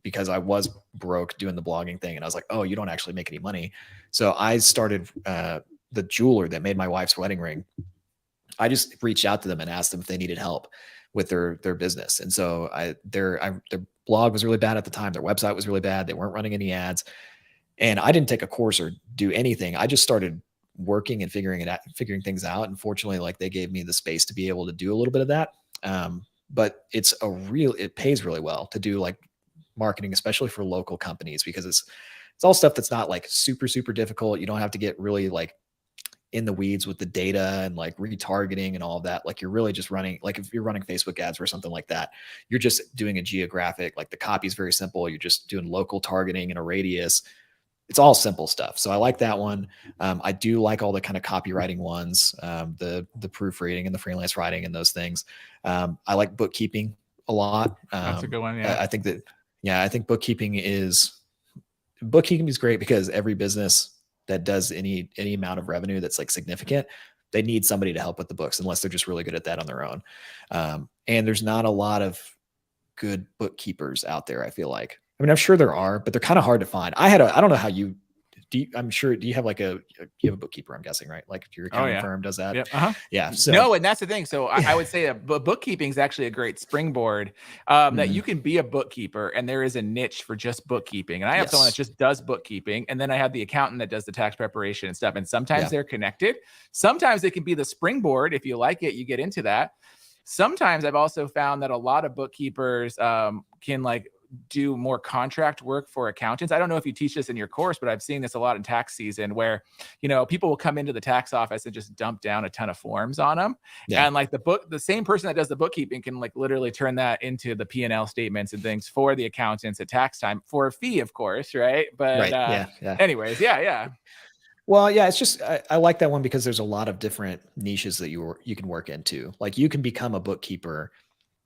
Because I was broke doing the blogging thing, and I was like, oh, you don't actually make any money. So I started, the jeweler that made my wife's wedding ring. I just reached out to them and asked them if they needed help with their business. And so their blog was really bad at the time. Their website was really bad. They weren't running any ads, and I didn't take a course or do anything. I just started working and figuring things out. And fortunately, like, they gave me the space to be able to do a little bit of that. But it pays really well to do like marketing, especially for local companies, because it's all stuff that's not like super, super difficult. You don't have to get really like in the weeds with the data and like retargeting and all of that. Like, you're really just running, like if you're running Facebook ads or something like that, you're just doing a geographic, like the copy is very simple. You're just doing local targeting in a radius. It's all simple stuff. So I like that one. I do like all the kind of copywriting ones, the proofreading and the freelance writing and those things. I like bookkeeping a lot. That's a good one. Yeah. I think bookkeeping is great, because every business that does any amount of revenue that's like significant, they need somebody to help with the books, unless they're just really good at that on their own. And there's not a lot of good bookkeepers out there, I feel like. I'm sure there are, but they're kind of hard to find. I don't know how you do. I'm sure, do you have you have a bookkeeper, I'm guessing, right? Like, if your accounting firm does that. Yep. Uh-huh. Yeah. So, no, and that's the thing. So I would say that bookkeeping is actually a great springboard, that you can be a bookkeeper, and there is a niche for just bookkeeping. And I have someone that just does bookkeeping, and then I have the accountant that does the tax preparation and stuff. And sometimes they're connected. Sometimes they can be the springboard. If you like it, you get into that. Sometimes I've also found that a lot of bookkeepers can like do more contract work for accountants. I don't know if you teach this in your course, but I've seen this a lot in tax season, where, people will come into the tax office and just dump down a ton of forms on them. Yeah. And like the same person that does the bookkeeping can like literally turn that into the P&L statements and things for the accountants at tax time, for a fee, of course. Right. But anyways, yeah. Well, yeah, it's just, I like that one, because there's a lot of different niches that you can work into. Like, you can become a bookkeeper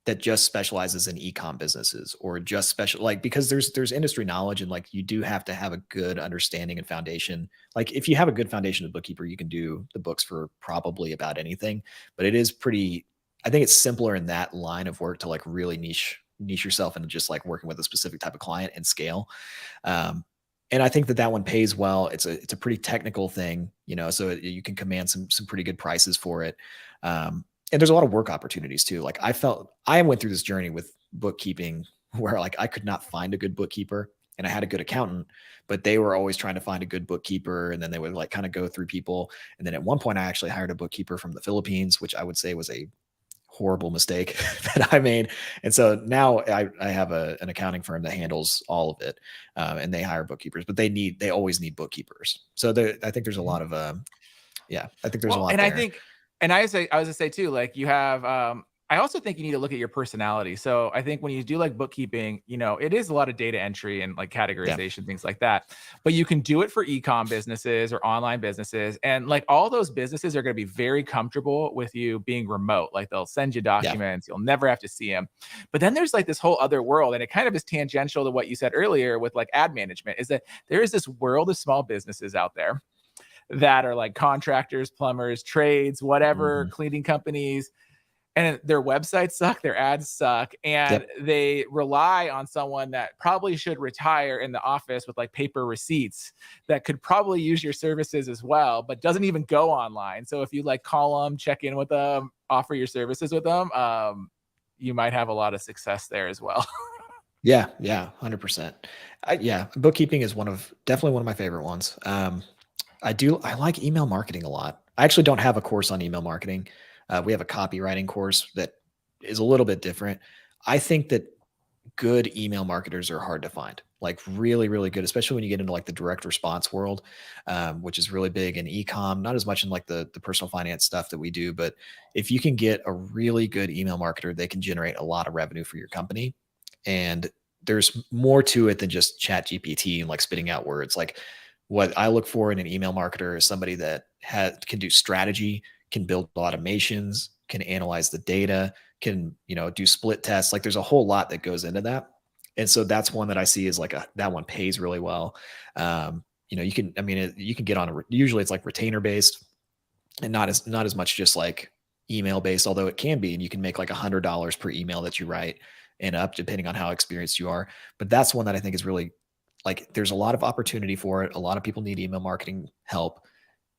that just specializes in e-com businesses, or just because there's industry knowledge, and like, you do have to have a good understanding and foundation. Like, if you have a good foundation of bookkeeper, you can do the books for probably about anything. But it is I think it's simpler in that line of work to like really niche yourself into just like working with a specific type of client and scale. And I think that one pays well. It's a pretty technical thing, so you can command some pretty good prices for it. And there's a lot of work opportunities too. Like, I went through this journey with bookkeeping where like I could not find a good bookkeeper, and I had a good accountant, but they were always trying to find a good bookkeeper. And then they would like kind of go through people. And then at one point I actually hired a bookkeeper from the Philippines, which I would say was a horrible mistake that I made. And so now I have an accounting firm that handles all of it. And they hire bookkeepers, but they always need bookkeepers. So I think there's a lot of, I think there's a lot and there. I think, and I was gonna say too, like you have, I also think you need to look at your personality. So I think when you do like bookkeeping, you know, it is a lot of data entry and like categorization, things like that. But you can do it for e-com businesses or online businesses. And like all those businesses are going to be very comfortable with you being remote. Like they'll send you documents, you'll never have to see them. But then there's like this whole other world. And it kind of is tangential to what you said earlier with like ad management, is that there is this world of small businesses out there that are like contractors, plumbers, trades, whatever, cleaning companies. And their websites suck, their ads suck, and they rely on someone that probably should retire in the office with like paper receipts that could probably use your services as well, but doesn't even go online. So if you like call them, check in with them, offer your services with them, you might have a lot of success there as well. Yeah, 100%. Bookkeeping is definitely one of my favorite ones. I like email marketing a lot. I actually don't have a course on email marketing. We have a copywriting course that is a little bit different. I think that good email marketers are hard to find, like really, really good, especially when you get into like the direct response world, which is really big in e-com, not as much in like the personal finance stuff that we do. But if you can get a really good email marketer, they can generate a lot of revenue for your company. And there's more to it than just chat GPT and like spitting out words. Like what I look for in an email marketer is somebody that can do strategy, can build automations, can analyze the data, can, do split tests. Like there's a whole lot that goes into that. And so that's one that I see is like that one pays really well. You can get on usually it's like retainer based and not as much just like email based, although it can be, and you can make like $100 per email that you write and up depending on how experienced you are. But that's one that I think is really like, there's a lot of opportunity for it. A lot of people need email marketing help.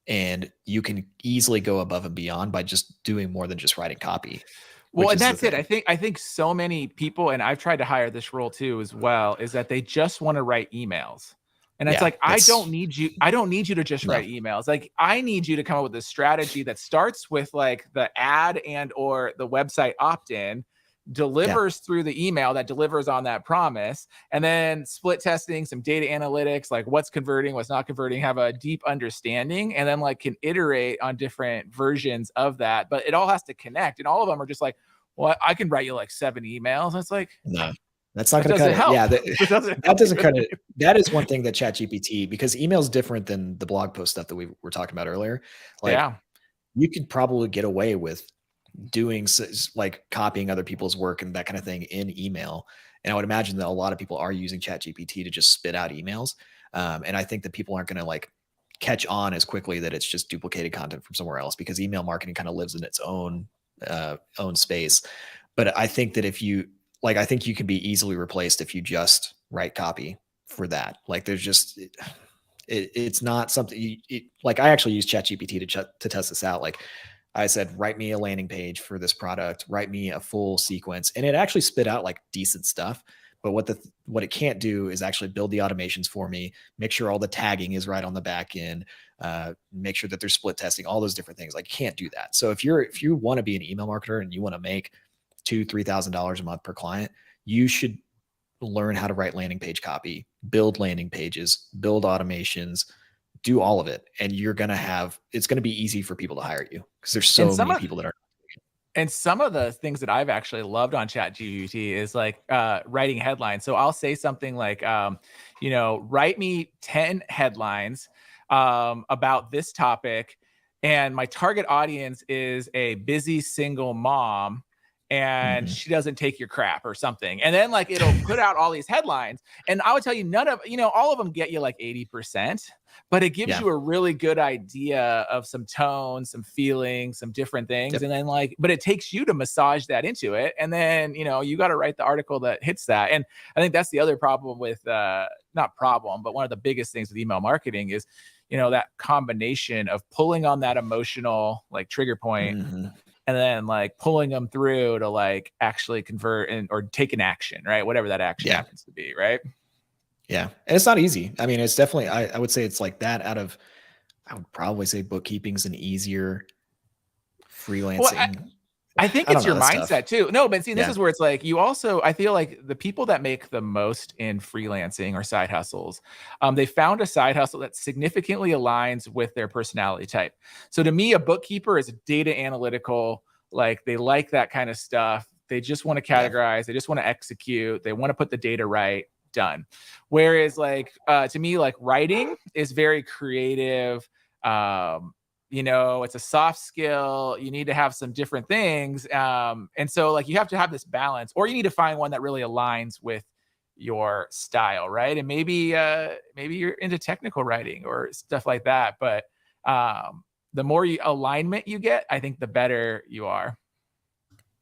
And you can easily go above and beyond by just doing more than just writing copy. Well, and that's it. I think so many people, and I've tried to hire this role too as well, is that they just want to write emails. And it's like, I don't need you to just write emails. Like I need you to come up with a strategy that starts with like the ad and or the website opt-in, delivers through the email that delivers on that promise, and then split testing, some data analytics, like what's converting, what's not converting, have a deep understanding, and then like can iterate on different versions of that. But it all has to connect, and all of them are just like, well, I can write you like 7 emails. And it's like, no, that's not going to cut it. Help. Yeah, that doesn't cut it. That is one thing that ChatGPT, because email is different than the blog post stuff that we were talking about earlier. Like you could probably get away with doing like copying other people's work and that kind of thing in email. And I would imagine that a lot of people are using ChatGPT to just spit out emails. And I think that people aren't going to like catch on as quickly that it's just duplicated content from somewhere else, because email marketing kind of lives in its own space. But I think that I think you can be easily replaced if you just write copy for that. Like there's just, it's not something like I actually use ChatGPT to test this out. Like I said, write me a landing page for this product, write me a full sequence. And it actually spit out like decent stuff. But what it can't do is actually build the automations for me, make sure all the tagging is right on the back end, make sure that there's split testing, all those different things. Like can't do that. So if you want to be an email marketer and you want to make $2,000-$3,000 a month per client, you should learn how to write landing page copy, build landing pages, build automations, do all of it. And it's going to be easy for people to hire you because there's so many people that are. And some of the things that I've actually loved on ChatGPT is like writing headlines. So I'll say something like, write me 10 headlines about this topic. And my target audience is a busy single mom and she doesn't take your crap or something. And then like, it'll put out all these headlines, and I would tell you all of them get you like 80%, but it gives you a really good idea of some tone, some feeling, some different things. And then but it takes you to massage that into it. And then, you got to write the article that hits that. And I think that's the other problem with, not problem, but one of the biggest things with email marketing is, that combination of pulling on that emotional like trigger point and then like pulling them through to like actually convert or take an action, right? Whatever that action happens to be, right? Yeah. And it's not easy. I mean, it's definitely, I would say it's like that I would probably say bookkeeping's an easier freelancing. Well, I think I don't it's know, your that's tough. mindset too. No, but see, this Yeah. is where it's like you also, I feel like the people that make the most in freelancing or side hustles, they found a side hustle that significantly aligns with their personality type. So to me, a bookkeeper is data analytical, like they like that kind of stuff. They just want to categorize, they just want to execute, they want to put the data right, done. Whereas like to me, like writing is very creative. It's a soft skill. You need to have some different things. And so like you have to have this balance, or you need to find one that really aligns with your style, right? And maybe you're into technical writing or stuff like that. But the more alignment you get, I think the better you are.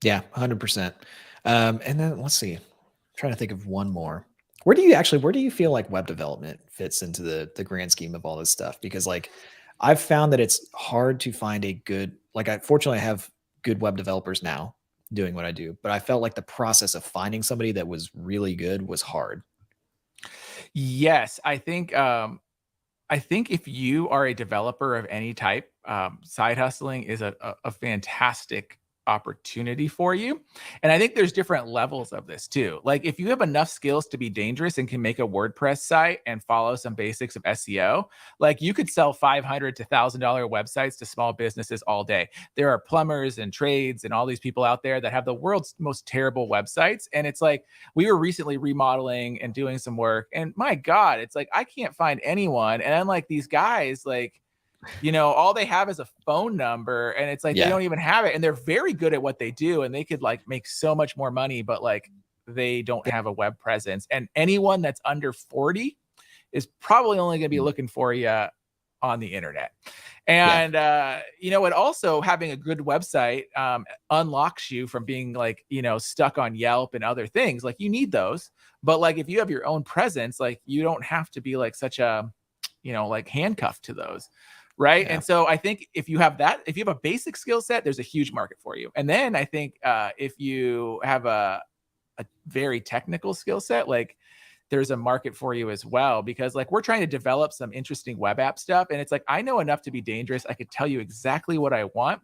Yeah, 100%. And then let's see. I'm trying to think of one more. Where do you feel like web development fits into the grand scheme of all this stuff? Because like I've found that it's hard to find a good, like fortunately I have good web developers now doing what I do, but I felt like the process of finding somebody that was really good was hard. Yes, I think if you are a developer of any type, side hustling is a fantastic opportunity for you. And I think there's different levels of this too. Like if you have enough skills to be dangerous and can make a WordPress site and follow some basics of SEO, like you could sell $500 to $1,000 websites to small businesses all day. There are plumbers and trades and all these people out there that have the world's most terrible websites. And it's like, we were recently remodeling and doing some work, and my God, it's like, I can't find anyone. And I'm like, these guys, like, all they have is a phone number, and it's like, they don't even have it. And they're very good at what they do, and they could like make so much more money, but like they don't have a web presence. And anyone that's under 40 is probably only going to be looking for you on the internet. And, and also having a good website unlocks you from being like, stuck on Yelp and other things. Like you need those, but like, if you have your own presence, like you don't have to be like such a, like handcuffed to those. Right. Yeah. And so I think if you have a basic skill set, there's a huge market for you. And then I think if you have a very technical skill set, like there's a market for you as well, because like we're trying to develop some interesting web app stuff. And it's like, I know enough to be dangerous. I could tell you exactly what I want,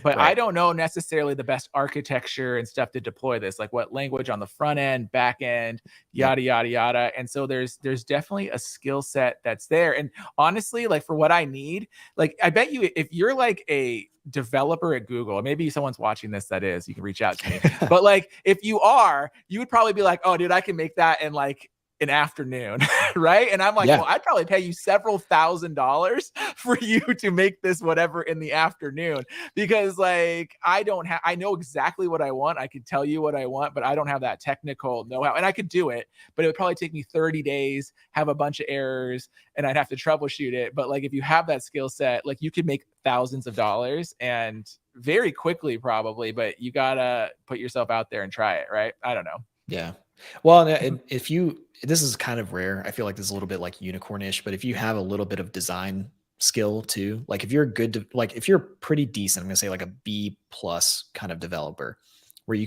but I don't know necessarily the best architecture and stuff to deploy this, like what language on the front end, back end, yada, yada, yada. And so there's definitely a skill set that's there. And honestly, like for what I need, like I bet you if you're like a developer at Google, maybe someone's watching this, you can reach out to me. But like if you are, you would probably be like, oh dude, I can make that in like an afternoon, right? And I'm like, well, I'd probably pay you several $1,000s for you to make this whatever in the afternoon, because like I know exactly what I want. I could tell you what I want, but I don't have that technical know-how. And I could do it, but it would probably take me 30 days, have a bunch of errors, and I'd have to troubleshoot it. But like if you have that skill set, like you could make thousands of dollars and very quickly probably, but you gotta put yourself out there and try it, right? I don't know. Yeah. Well, and this is kind of rare. I feel like this is a little bit like unicornish, but if you have a little bit of design skill too, like if you're if you're pretty decent, I'm going to say like a B+ kind of developer, where you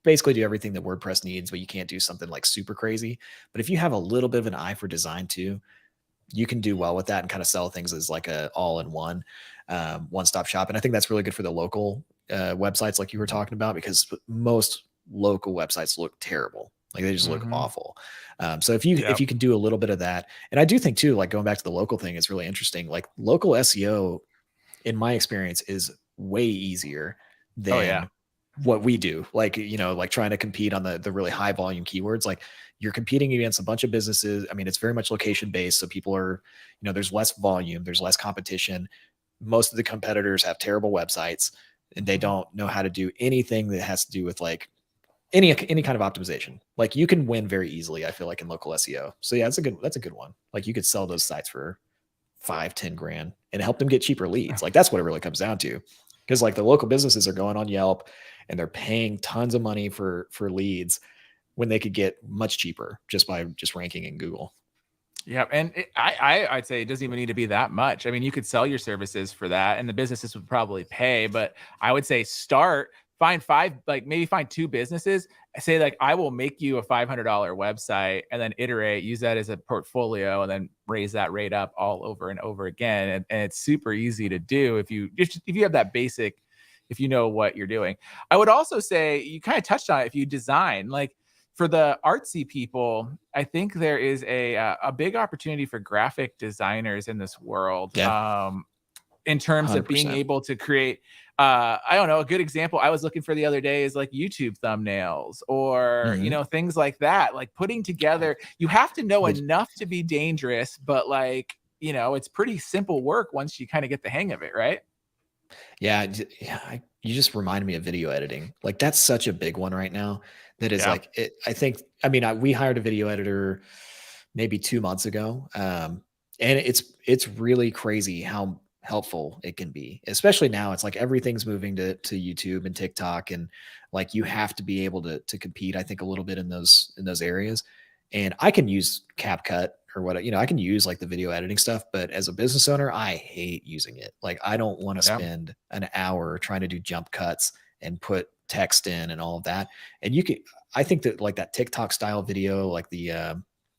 basically do everything that WordPress needs, but you can't do something like super crazy. But if you have a little bit of an eye for design too, you can do well with that and kind of sell things as like a all-in-one, one-stop shop. And I think that's really good for the local websites like you were talking about, because most local websites look terrible. Like they just look awful. So if you can do a little bit of that, and I do think too, like going back to the local thing, it's really interesting. Like local SEO, in my experience, is way easier than what we do. Like, like trying to compete on the really high volume keywords. Like you're competing against a bunch of businesses. I mean, it's very much location based. So people are, there's less volume, there's less competition. Most of the competitors have terrible websites, and they don't know how to do anything that has to do with like any kind of optimization. Like you can win very easily, I feel like, in local SEO. So yeah, that's a good one. Like you could sell those sites for $5-10 grand and help them get cheaper leads. Like that's what it really comes down to. Because like the local businesses are going on Yelp and they're paying tons of money for leads when they could get much cheaper just by ranking in Google. Yeah, and I'd say it doesn't even need to be that much. I mean, you could sell your services for that, and the businesses would probably pay. But I would say find five, like maybe find two businesses. Say like I will make you a $500 website, and then iterate, use that as a portfolio, and then raise that rate up all over and over again. And it's super easy to do if you have that basic, if you know what you're doing. I would also say you kind of touched on it. If you design, like for the artsy people, I think there is a big opportunity for graphic designers in this world. Yeah. In terms of being 100%. able to create, I don't know, a good example I was looking for the other day is like YouTube thumbnails or, Mhm. things like that. Like putting together, you have to know enough to be dangerous, but like, it's pretty simple work once you kind of get the hang of it, right? Yeah, you just reminded me of video editing. Like that's such a big one right now. That is Yeah. like it. I think. I mean, we hired a video editor maybe 2 months ago, and it's really crazy how helpful it can be. Especially now, it's like everything's moving to YouTube and TikTok, and like you have to be able to compete. I think a little bit in those areas. And I can use CapCut or what, I can use like the video editing stuff, but as a business owner, I hate using it. Like I don't want to Yeah. spend an hour trying to do jump cuts and put text in and all of that. And I think that like that TikTok style video, like the, I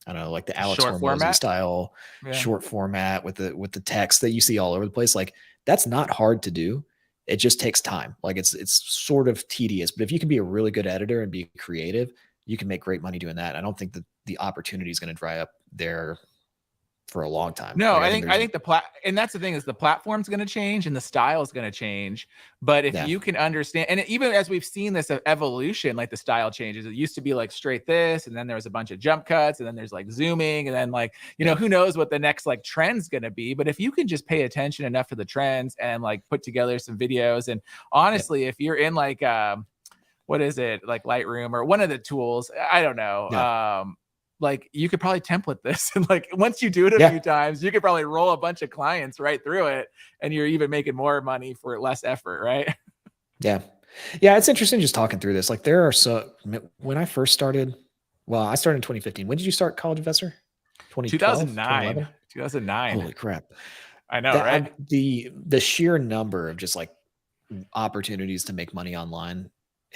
don't know, like the Alex Short Hormozy format? style Yeah. short format with the text that you see all over the place. Like that's not hard to do. It just takes time. Like it's sort of tedious, but if you can be a really good editor and be creative, you can make great money doing that. I don't think that the opportunity is going to dry up there for a long time. No, Like, I think and that's the thing is the platform's going to change and the style is going to change. But if Yeah. you can understand, and even as we've seen this evolution, like the style changes, it used to be like straight this, and then there was a bunch of jump cuts, and then there's like zooming, and then like, who knows what the next like trend's going to be. But if you can just pay attention enough to the trends and like put together some videos, and honestly, if you're in like, what is it, like Lightroom or one of the tools, I don't know. Like you could probably template this, and like once you do it a few times, you could probably roll a bunch of clients right through it, and you're even making more money for less effort, right? Yeah. Yeah. It's interesting just talking through this. Like when I first started, well, I started in 2015. When did you start College Investor? 2012, 2009. 2009. Holy crap. I know, right? The sheer number of just like opportunities to make money online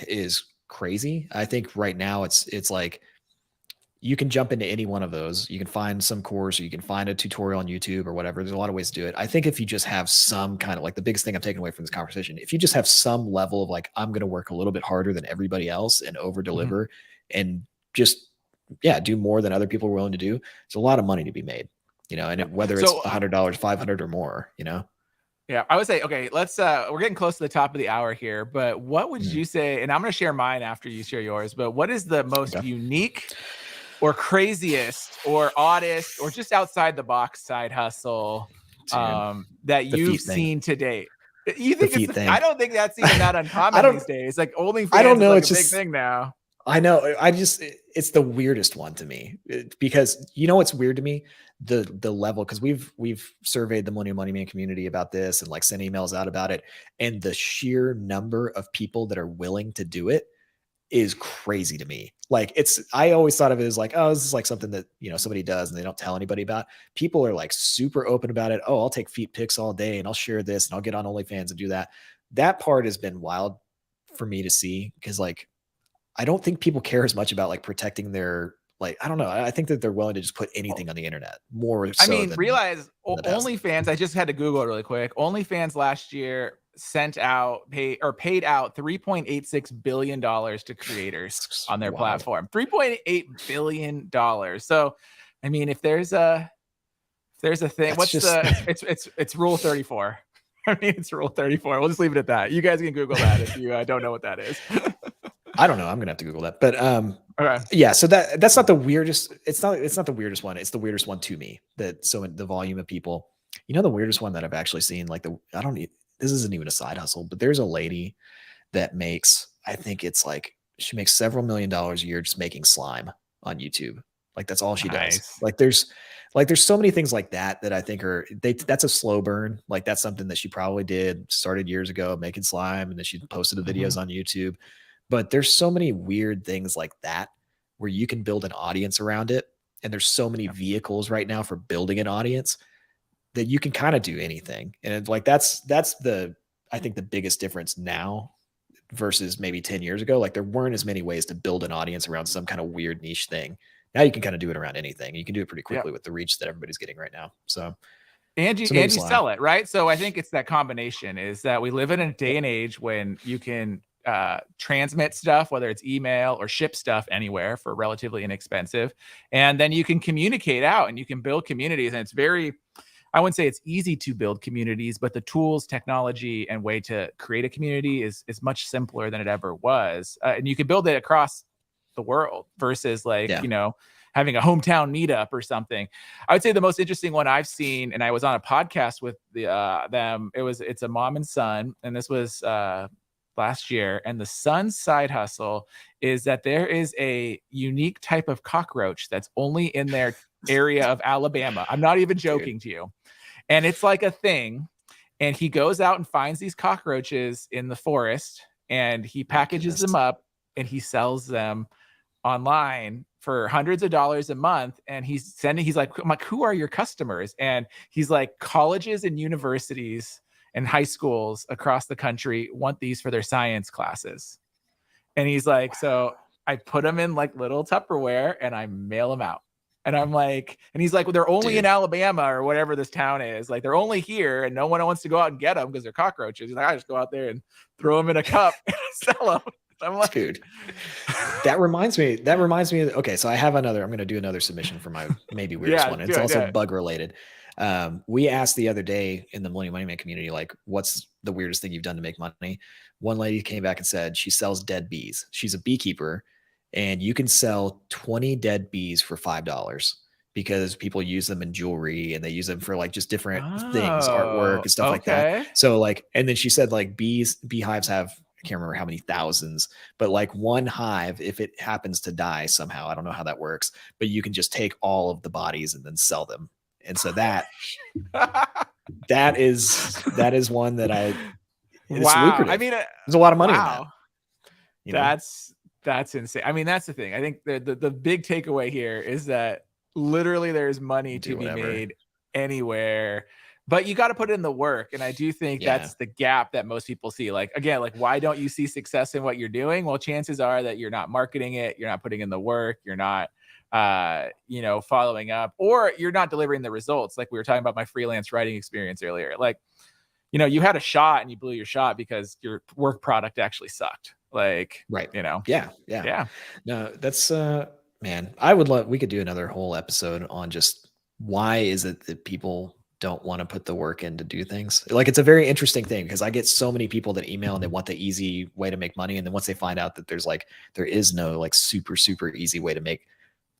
is crazy. I think right now it's like, you can jump into any one of those. You can find some course, or you can find a tutorial on YouTube or whatever. There's a lot of ways to do it. I think if you just have some kind of like the biggest thing I'm taking away from this conversation, if you just have some level of like, I'm going to work a little bit harder than everybody else and over deliver and just, do more than other people are willing to do. There's a lot of money to be made, and whether it's $100, 500 or more, Yeah, I would say, okay, let's, we're getting close to the top of the hour here, but what would you say, and I'm going to share mine after you share yours, but what is the most unique or craziest or oddest or just outside the box side hustle that you've seen to date? You think it's thing. I don't think that's even that uncommon these days. Like OnlyFans I don't know, is like it's a big thing now. I know. It's the weirdest one to me because what's weird to me? The level, because we've surveyed the Millennial Money Man community about this and like sent emails out about it. And the sheer number of people that are willing to do it is crazy to me. Like I always thought of it as like, oh, this is like something that, somebody does and they don't tell anybody about. People are like super open about it. Oh, I'll take feet pics all day and I'll share this and I'll get on OnlyFans and do that. That part has been wild for me to see because like, I don't think people care as much about like protecting their, like, I don't know. I think that they're willing to just put anything on the internet more. So realize OnlyFans, I just had to Google it really quick. OnlyFans last year paid out $3.86 billion to creators on their platform. $3.8 billion. So, I mean, if there's a thing, it's rule 34. I mean, it's rule 34. We'll just leave it at that. You guys can Google that if you don't know what that is. I don't know. I'm gonna have to Google that, but okay. Yeah. So that's not the weirdest. It's not the weirdest one. It's the weirdest one to me. So the volume of people. The weirdest one that I've actually seen, like this isn't even a side hustle, but there's a lady that makes, I think it's like she makes several $1 million a year just making slime on YouTube. Like that's all she does. Like there's so many things like that I think that's a slow burn. Like that's something that she probably started years ago making slime, and then she posted the videos on YouTube. But there's so many weird things like that where you can build an audience around it And there's so many vehicles right now for building an audience that you can kind of do anything. And it's like, that's I think the biggest difference now versus maybe 10 years ago. Like there weren't as many ways to build an audience around some kind of weird niche thing. Now you can kind of do it around anything. You can do it pretty quickly with the reach that everybody's getting right now. So and you sell it, right? So I think it's that combination is that we live in a day and age when you can transmit stuff, whether it's email or ship stuff anywhere for relatively inexpensive. And then you can communicate out and you can build communities. And it's very, I wouldn't say it's easy to build communities, but the tools, technology, and way to create a community is much simpler than it ever was. And you can build it across the world versus like, having a hometown meetup or something. I would say the most interesting one I've seen, and I was on a podcast with them. It's a mom and son, and this was last year. And the son's side hustle is that there is a unique type of cockroach that's only in their area of Alabama. I'm not even joking to you. And it's like a thing. And he goes out and finds these cockroaches in the forest, and he packages them up and he sells them online for hundreds of dollars a month. And he's like, who are your customers? And he's like, colleges and universities and high schools across the country want these for their science classes. And he's like, so I put them in like little Tupperware and I mail them out. And I'm like, and he's like, well, they're only in Alabama or whatever this town is. Like, they're only here and no one wants to go out and get them because they're cockroaches. He's like, I just go out there and throw them in a cup and sell them. I'm like, dude, that reminds me. Okay, so I have I'm going to do another submission for my maybe weirdest one. It's also bug related. We asked the other day in the Millennial Money Man community, like, what's the weirdest thing you've done to make money? One lady came back and said she sells dead bees. She's a beekeeper, and you can sell 20 dead bees for $5 because people use them in jewelry and they use them for like just different things, artwork and stuff like that. So like, and then she said like beehives have, I can't remember how many thousands, but like one hive, if it happens to die somehow, I don't know how that works, but you can just take all of the bodies and then sell them. And so that is one that it's lucrative. I mean, there's a lot of money in that. You know? That's insane. I mean, that's the thing. I think the big takeaway here is that literally there's money to be made anywhere. But you got to put in the work. And I do think that's the gap that most people see. Like, again, like, why don't you see success in what you're doing? Well, chances are that you're not marketing it. You're not putting in the work. You're not, following up, or you're not delivering the results. Like we were talking about my freelance writing experience earlier. Like, you had a shot and you blew your shot because your work product actually sucked. Like, right. Yeah. No, that's, man, we could do another whole episode on just why is it that people don't want to put the work in to do things. Like, it's a very interesting thing because I get so many people that email and they want the easy way to make money. And then once they find out that there is no like super, super easy way to make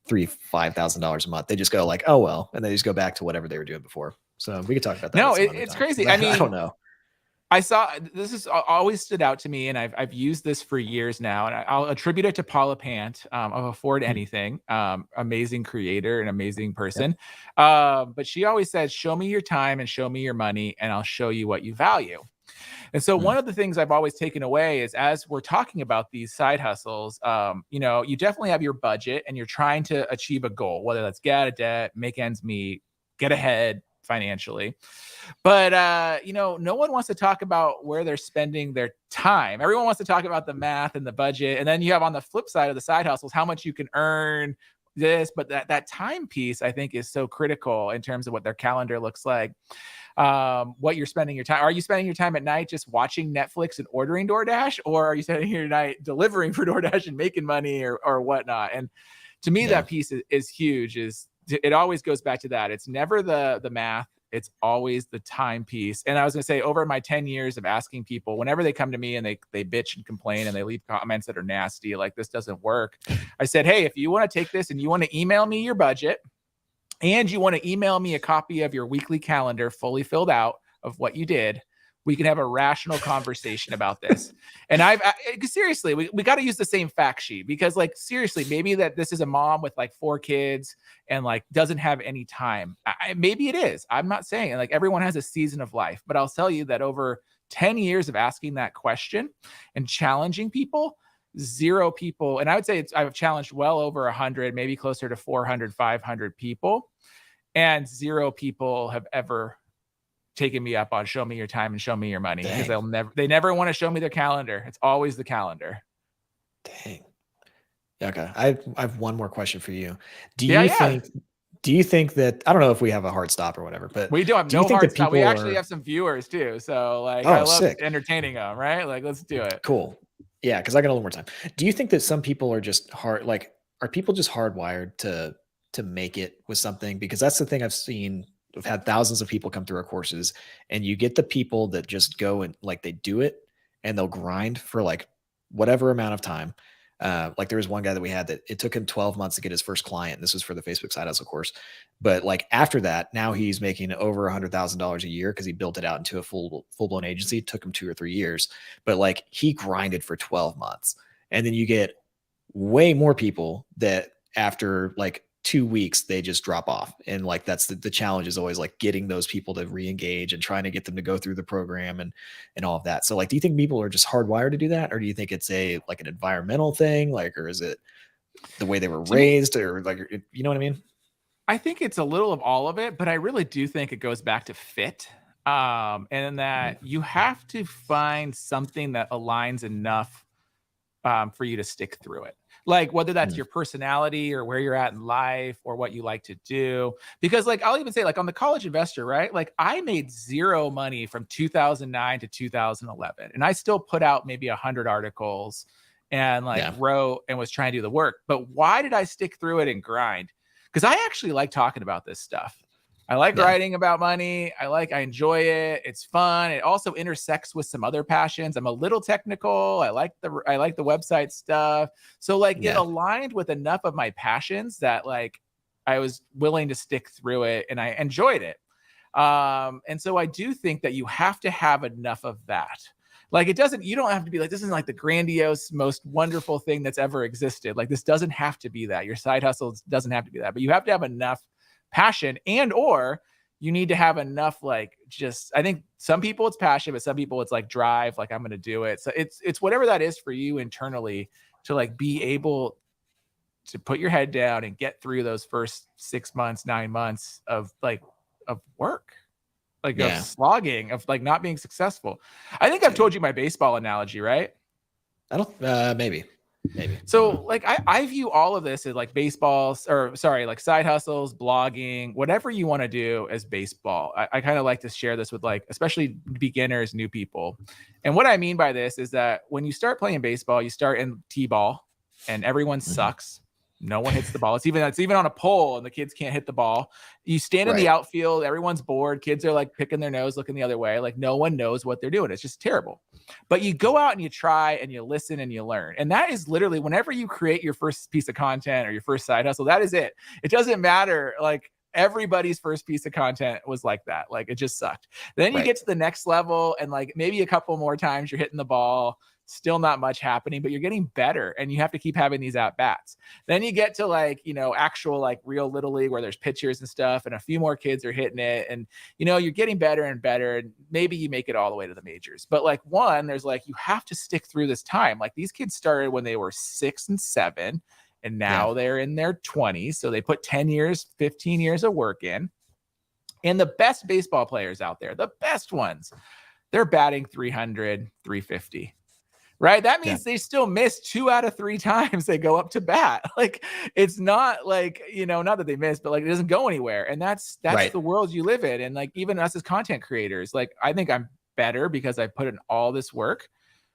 $3,000-$5,000 a month, they just go like, oh, well, and they just go back to whatever they were doing before. So we could talk about that. No, it's crazy. I mean, I don't know. I saw this has always stood out to me, and I've used this for years now, and I'll attribute it to Paula Pant of Afford Anything, amazing creator and amazing person. But she always says, "Show me your time and show me your money, and I'll show you what you value." And so one of the things I've always taken away is, as we're talking about these side hustles, you definitely have your budget and you're trying to achieve a goal, whether that's get out of debt, make ends meet, get ahead financially. But, no one wants to talk about where they're spending their time. Everyone wants to talk about the math and the budget. And then you have on the flip side of the side hustles, how much you can earn this, but that time piece, I think, is so critical in terms of what their calendar looks like. What you're spending your time. Are you spending your time at night just watching Netflix and ordering DoorDash, or are you spending your night delivering for DoorDash and making money or whatnot? And to me, that piece is huge. It always goes back to that. It's never the math. It's always the time piece. And I was going to say, over my 10 years of asking people, whenever they come to me and they bitch and complain and they leave comments that are nasty, like this doesn't work, I said, hey, if you want to take this and you want to email me your budget and you want to email me a copy of your weekly calendar fully filled out of what you did, we can have a rational conversation about this. And seriously, we got to use the same fact sheet, because like, seriously, maybe that this is a mom with like 4 kids and like doesn't have any time. Maybe it is. I'm not saying, like, everyone has a season of life, but I'll tell you that over 10 years of asking that question and challenging people, zero people, and I would say I've challenged well over 100, maybe closer to 400, 500 people, and zero people have ever taken me up on show me your time and show me your money, because they never want to show me their calendar. It's always the calendar. Dang. Okay. I have one more question for you. Do you think that, I don't know if we have a hard stop or whatever, but we don't have no hard stop. We actually have some viewers too. So like, I love entertaining them, right? Like, let's do it. Cool. Yeah. Cause I got a little more time. Do you think that some people are just are people just hardwired to make it with something? Because that's the thing I've seen. We've had thousands of people come through our courses, and you get the people that just go and like, they do it and they'll grind for like whatever amount of time. Like there was one guy that we had that it took him 12 months to get his first client. This was for the Facebook side hustle course. But like after that, now he's making over $100,000 a year because he built it out into a full-blown agency. It took him 2 or 3 years, but like he grinded for 12 months. And then you get way more people that after like 2 weeks, they just drop off. And like, that's the challenge is always like getting those people to re-engage and trying to get them to go through the program and all of that. So like, do you think people are just hardwired to do that? Or do you think it's like an environmental thing? Like, or is it the way they were raised, or like, you know what I mean? I think it's a little of all of it, but I really do think it goes back to fit. And that you have to find something that aligns enough for you to stick through it. Like whether that's your personality or where you're at in life or what you like to do. Because like, I'll even say like on the College Investor, right? Like I made zero money from 2009 to 2011. And I still put out maybe 100 articles and wrote and was trying to do the work. But why did I stick through it and grind? Because I actually like talking about this stuff. I like writing about money. I enjoy it. It's fun. It also intersects with some other passions. I'm a little technical. I like the website stuff. So like it aligned with enough of my passions that like I was willing to stick through it and I enjoyed it. And so I do think that you have to have enough of that. Like you don't have to be like, this isn't like the grandiose, most wonderful thing that's ever existed. Like this doesn't have to be that. Your side hustle doesn't have to be that, but you have to have enough passion, and or you need to have enough I think some people it's passion, but some people it's like drive, like I'm going to do it. So it's whatever that is for you internally to like be able to put your head down and get through those first 6 months, 9 months of work, of slogging, of like not being successside think I've told you my baseball analogy, right? I don't maybe. So like I view all of this as like like side hustles, blogging, whatever you want to do as baseball. I kind of like to share this with like, especially beginners, new people. And what I mean by this is that when you start playing baseball, you start in T-ball and everyone sucks. No one hits the ball. It's even on a pole and the kids can't hit the ball. You stand in the outfield. Everyone's bored. Kids are like picking their nose, looking the other way. Like no one knows what they're doing. It's just terrible. But you go out and you try and you listen and you learn. And that is literally whenever you create your first piece of content or your first side hustle, that is it. It doesn't matter. Like everybody's first piece of content was like that. Like it just sucked. Then you get to the next level and like maybe a couple more times you're hitting the ball. Still not much happening, but you're getting better and you have to keep having these at bats. Then you get to like, actual like real little league where there's pitchers and stuff and a few more kids are hitting it. And, you're getting better and better. And maybe you make it all the way to the majors. But like there's like, you have to stick through this time. Like these kids started when they were 6 and 7 and now they're in their 20s. So they put 10 years, 15 years of work in. And the best baseball players out there, the best ones, they're batting 300, 350. Right. That means they still miss 2 out of 3 times they go up to bat. Like it's not like, not that they miss, but like it doesn't go anywhere. And that's the world you live in. And like even us as content creators, like I think I'm better because I put in all this work.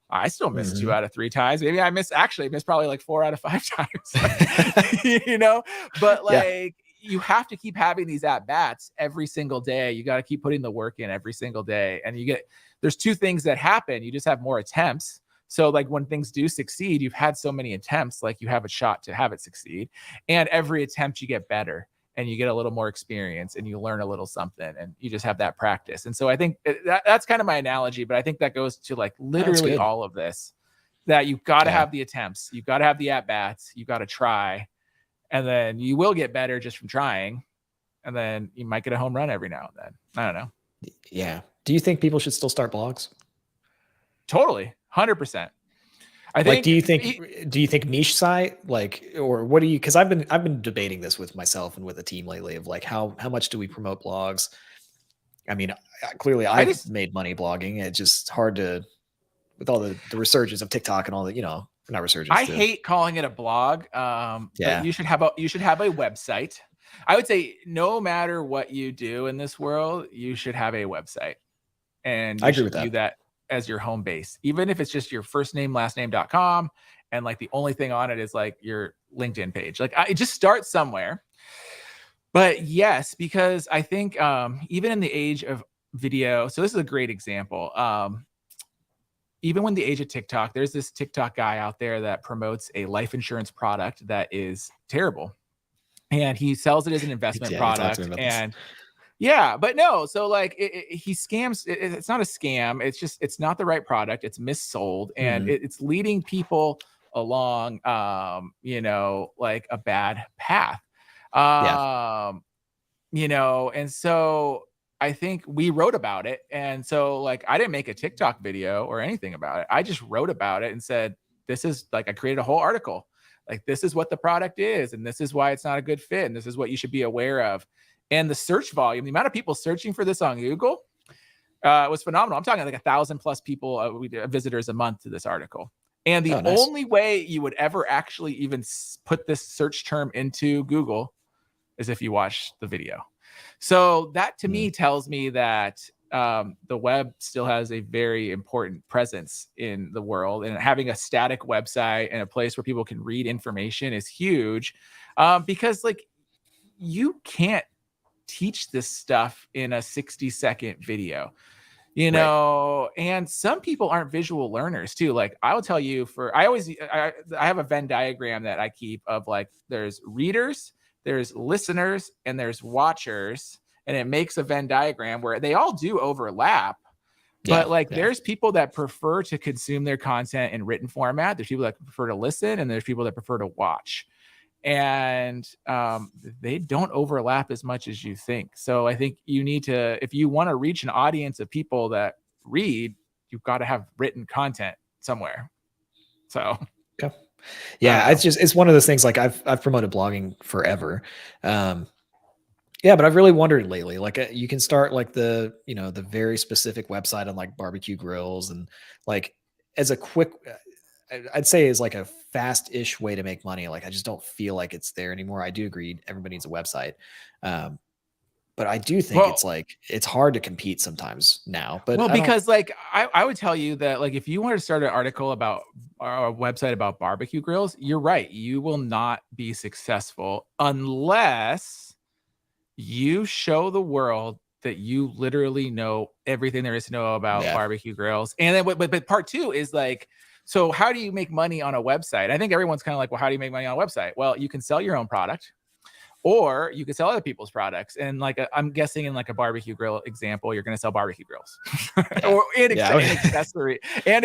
I still miss 2 out of 3 times. Maybe I miss probably like 4 out of 5 times, but like you have to keep having these at bats every single day. You got to keep putting the work in every single day. And there's 2 things that happen. You just have more attempts. So like when things do succeed, you've had so many attempts, like you have a shot to have it succeed. And every attempt you get better and you get a little more experience and you learn a little something and you just have that practice. And so I think that's kind of my analogy, but I think that goes to like literally all of this, that you've got to have the attempts, you've got to have the at-bats, you've got to try, and then you will get better just from trying. And then you might get a home run every now and then. I don't know. Yeah. Do you think people should still start blogs? Totally. 100%. I Like, think do you think niche site, like, or what do you, because I've been debating this with myself and with a team lately of like how much do we promote blogs? I mean, clearly I I've just made money blogging. It's just hard to, with all the resurgence of TikTok and all that, not resurgence. I hate calling it a blog, but Yeah. you should have a website. I would say no matter what you do in this world, you should have a website, and I you agree should with view that. that as your home base, even if it's just your first name, last name.com, and like the only thing on it is like your LinkedIn page. Like I just start somewhere. But yes, because I think even in the age of video, so this is a great example. Even when the age of TikTok, there's this TikTok guy out there that promotes a life insurance product that is terrible. And he sells it as an investment Yeah, you talked to product. me about this. And yeah, but no, so like he scams. It's not a scam. It's just, it's not the right product. It's missold, and Mhm. it's leading people along, like a bad path. And so I think we wrote about it. And so like, I didn't make a TikTok video or anything about it. I just wrote about it and said, this is like, I created a whole article. Like, this is what the product is, and this is why it's not a good fit, and this is what you should be aware of. And the search volume, the amount of people searching for this on Google was phenomenal. I'm talking like 1,000+ people, visitors a month to this article. And the Nice. only way you would ever actually even put this search term into Google is if you watch the video. So that to me tells me that the web still has a very important presence in the world, and having a static website and a place where people can read information is huge, because like you can't teach this stuff in a 60-second video, and some people aren't visual learners too. Like I will tell you, I have a Venn diagram that I keep of like, there's readers, there's listeners, and there's watchers, and it makes a Venn diagram where they all do overlap. But there's people that prefer to consume their content in written format. There's people that prefer to listen, and there's people that prefer to watch. And they don't overlap as much as you think. So I think you need to, if you want to reach an audience of people that read, you've got to have written content somewhere. So okay. Yeah, it's one of those things. Like I've promoted blogging forever. Yeah, but I've really wondered lately, like you can start like the very specific website on like barbecue grills, and like as a quick, I'd say is like a fast-ish way to make money. Like I just don't feel like it's there anymore. I do agree, everybody needs a website. But I do think it's hard to compete sometimes now. But because like I would tell you that like if you want to start an article about a website about barbecue grills, you're right. You will not be successful unless you show the world that you literally know everything there is to know about barbecue grills. And then but part two is like, so how do you make money on a website? I think everyone's kind of like, well, how do you make money on a website? Well, you can sell your own product, or you can sell other people's products. And like, I'm guessing in like a barbecue grill example, you're going to sell barbecue grills and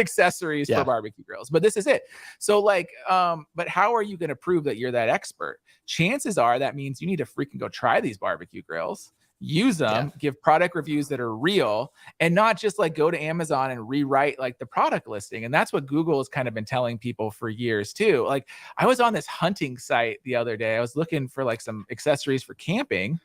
accessories for barbecue grills. But this is it. So like, but how are you going to prove that you're that expert? Chances are that means you need to freaking go try these barbecue grills, use them, give product reviews that are real, and not just like go to Amazon and rewrite like the product listing. And that's what Google has kind of been telling people for years too. Like I was on this hunting site the other day. I was looking for like some accessories for camping.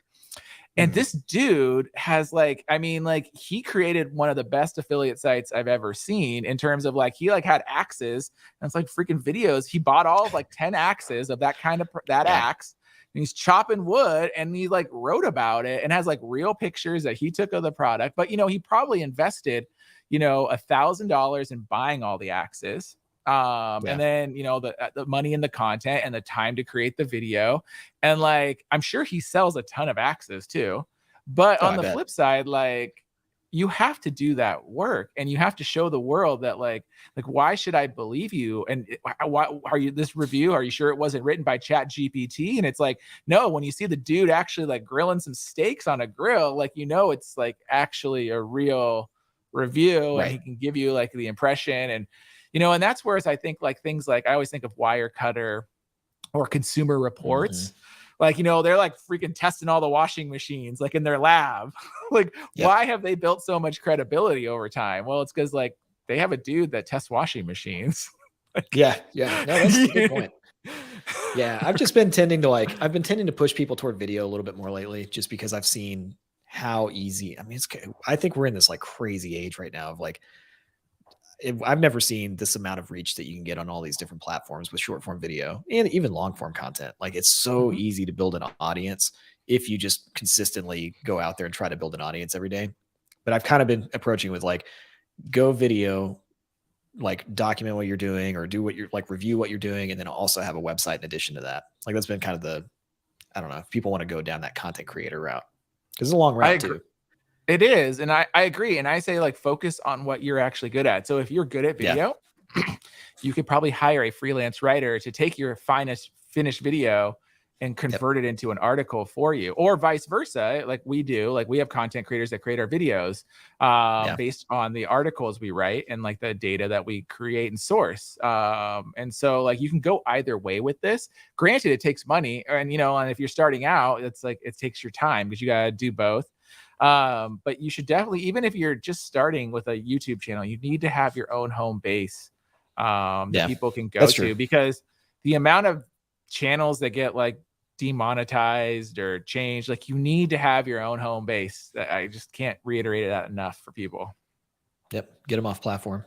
And this dude has like, I mean, like he created one of the best affiliate sites I've ever seen in terms of like, he like had axes, and it's like freaking videos. He bought all of like 10 axes of that kind of axe. And he's chopping wood, and he like wrote about it and has like real pictures that he took of the product. But, he probably invested, $1,000 in buying all the axes. And then, the money in the content and the time to create the video. And like, I'm sure he sells a ton of axes too. But on the flip side, like, you have to do that work, and you have to show the world that like, why should I believe you? And why are you this review? Are you sure it wasn't written by Chat GPT? And it's like, no, when you see the dude actually like grilling some steaks on a grill, like, it's like actually a real review, and he can give you like the impression. And, and that's where I think like things like, I always think of Wirecutter or Consumer Reports. Like, they're like freaking testing all the washing machines, like in their lab. Like, why have they built so much credibility over time? Well, it's because like they have a dude that tests washing machines. Yeah. No, that's a good point. Yeah. I've been tending to push people toward video a little bit more lately, just because I've seen how easy, I mean, I think we're in this like crazy age right now of like, I've never seen this amount of reach that you can get on all these different platforms with short form video and even long form content. Like, it's so easy to build an audience if you just consistently go out there and try to build an audience every day. But I've kind of been approaching with like, go video, like document what you're doing, or do what you're like, review what you're doing, and then also have a website in addition to that. Like, that's been kind of I don't know if people want to go down that content creator route, because it's a long route too. It is. And I agree. And I say, like, focus on what you're actually good at. So if you're good at video, you could probably hire a freelance writer to take your finished video and convert it into an article for you, or vice versa. Like we do, like we have content creators that create our videos based on the articles we write and like the data that we create and source. And so like you can go either way with this. Granted, it takes money, and and if you're starting out, it's like it takes your time because you got to do both. But you should definitely, even if you're just starting with a YouTube channel, you need to have your own home base that people can go to, because the amount of channels that get like demonetized or changed, like you need to have your own home base. That I just can't reiterate that enough for people. Get them off platform.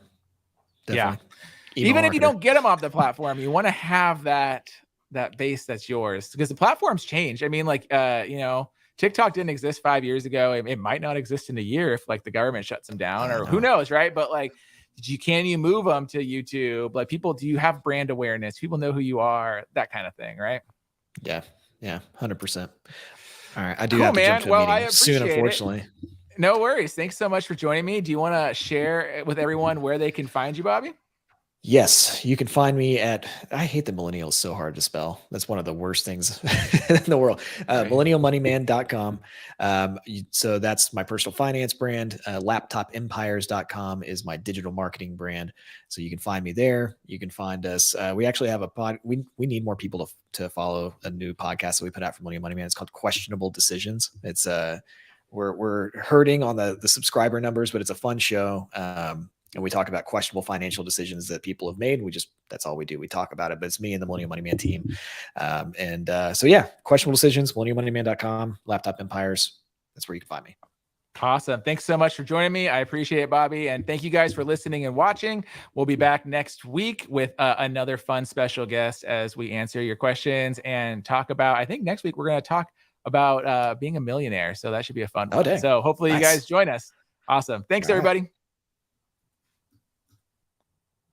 Definitely. Yeah. Even if you don't get them off the platform, you want to have that base that's yours, because the platforms change. I mean, like, TikTok didn't exist 5 years ago. It might not exist in a year if like the government shuts them down, or who knows, right? But like, can you move them to YouTube? Like, people, do you have brand awareness? People know who you are, that kind of thing, right? Yeah. 100%. All right, I do have to jump to a meeting soon, unfortunately. No worries. Thanks so much for joining me. Do you want to share with everyone where they can find you, Bobby? Yes, you can find me at, I hate the Millennial, so hard to spell. That's one of the worst things in the world. Millennialmoneyman.com. So that's my personal finance brand. Laptopempires.com is my digital marketing brand. So you can find me there. You can find us. We actually have a pod. We need more people to follow a new podcast that we put out for Millennial Money Man. It's called Questionable Decisions. It's we're hurting on the subscriber numbers, but it's a fun show. And we talk about questionable financial decisions that people have made. That's all we do. We talk about it, but it's me and the Millennial Money Man team. So yeah, questionable decisions, millennialmoneyman.com, Laptop Empires. That's where you can find me. Awesome. Thanks so much for joining me. I appreciate it, Bobby. And thank you guys for listening and watching. We'll be back next week with another fun special guest as we answer your questions and talk about, I think next week we're going to talk about being a millionaire. So that should be a fun one. So hopefully you guys join us. Awesome. Thanks, everybody.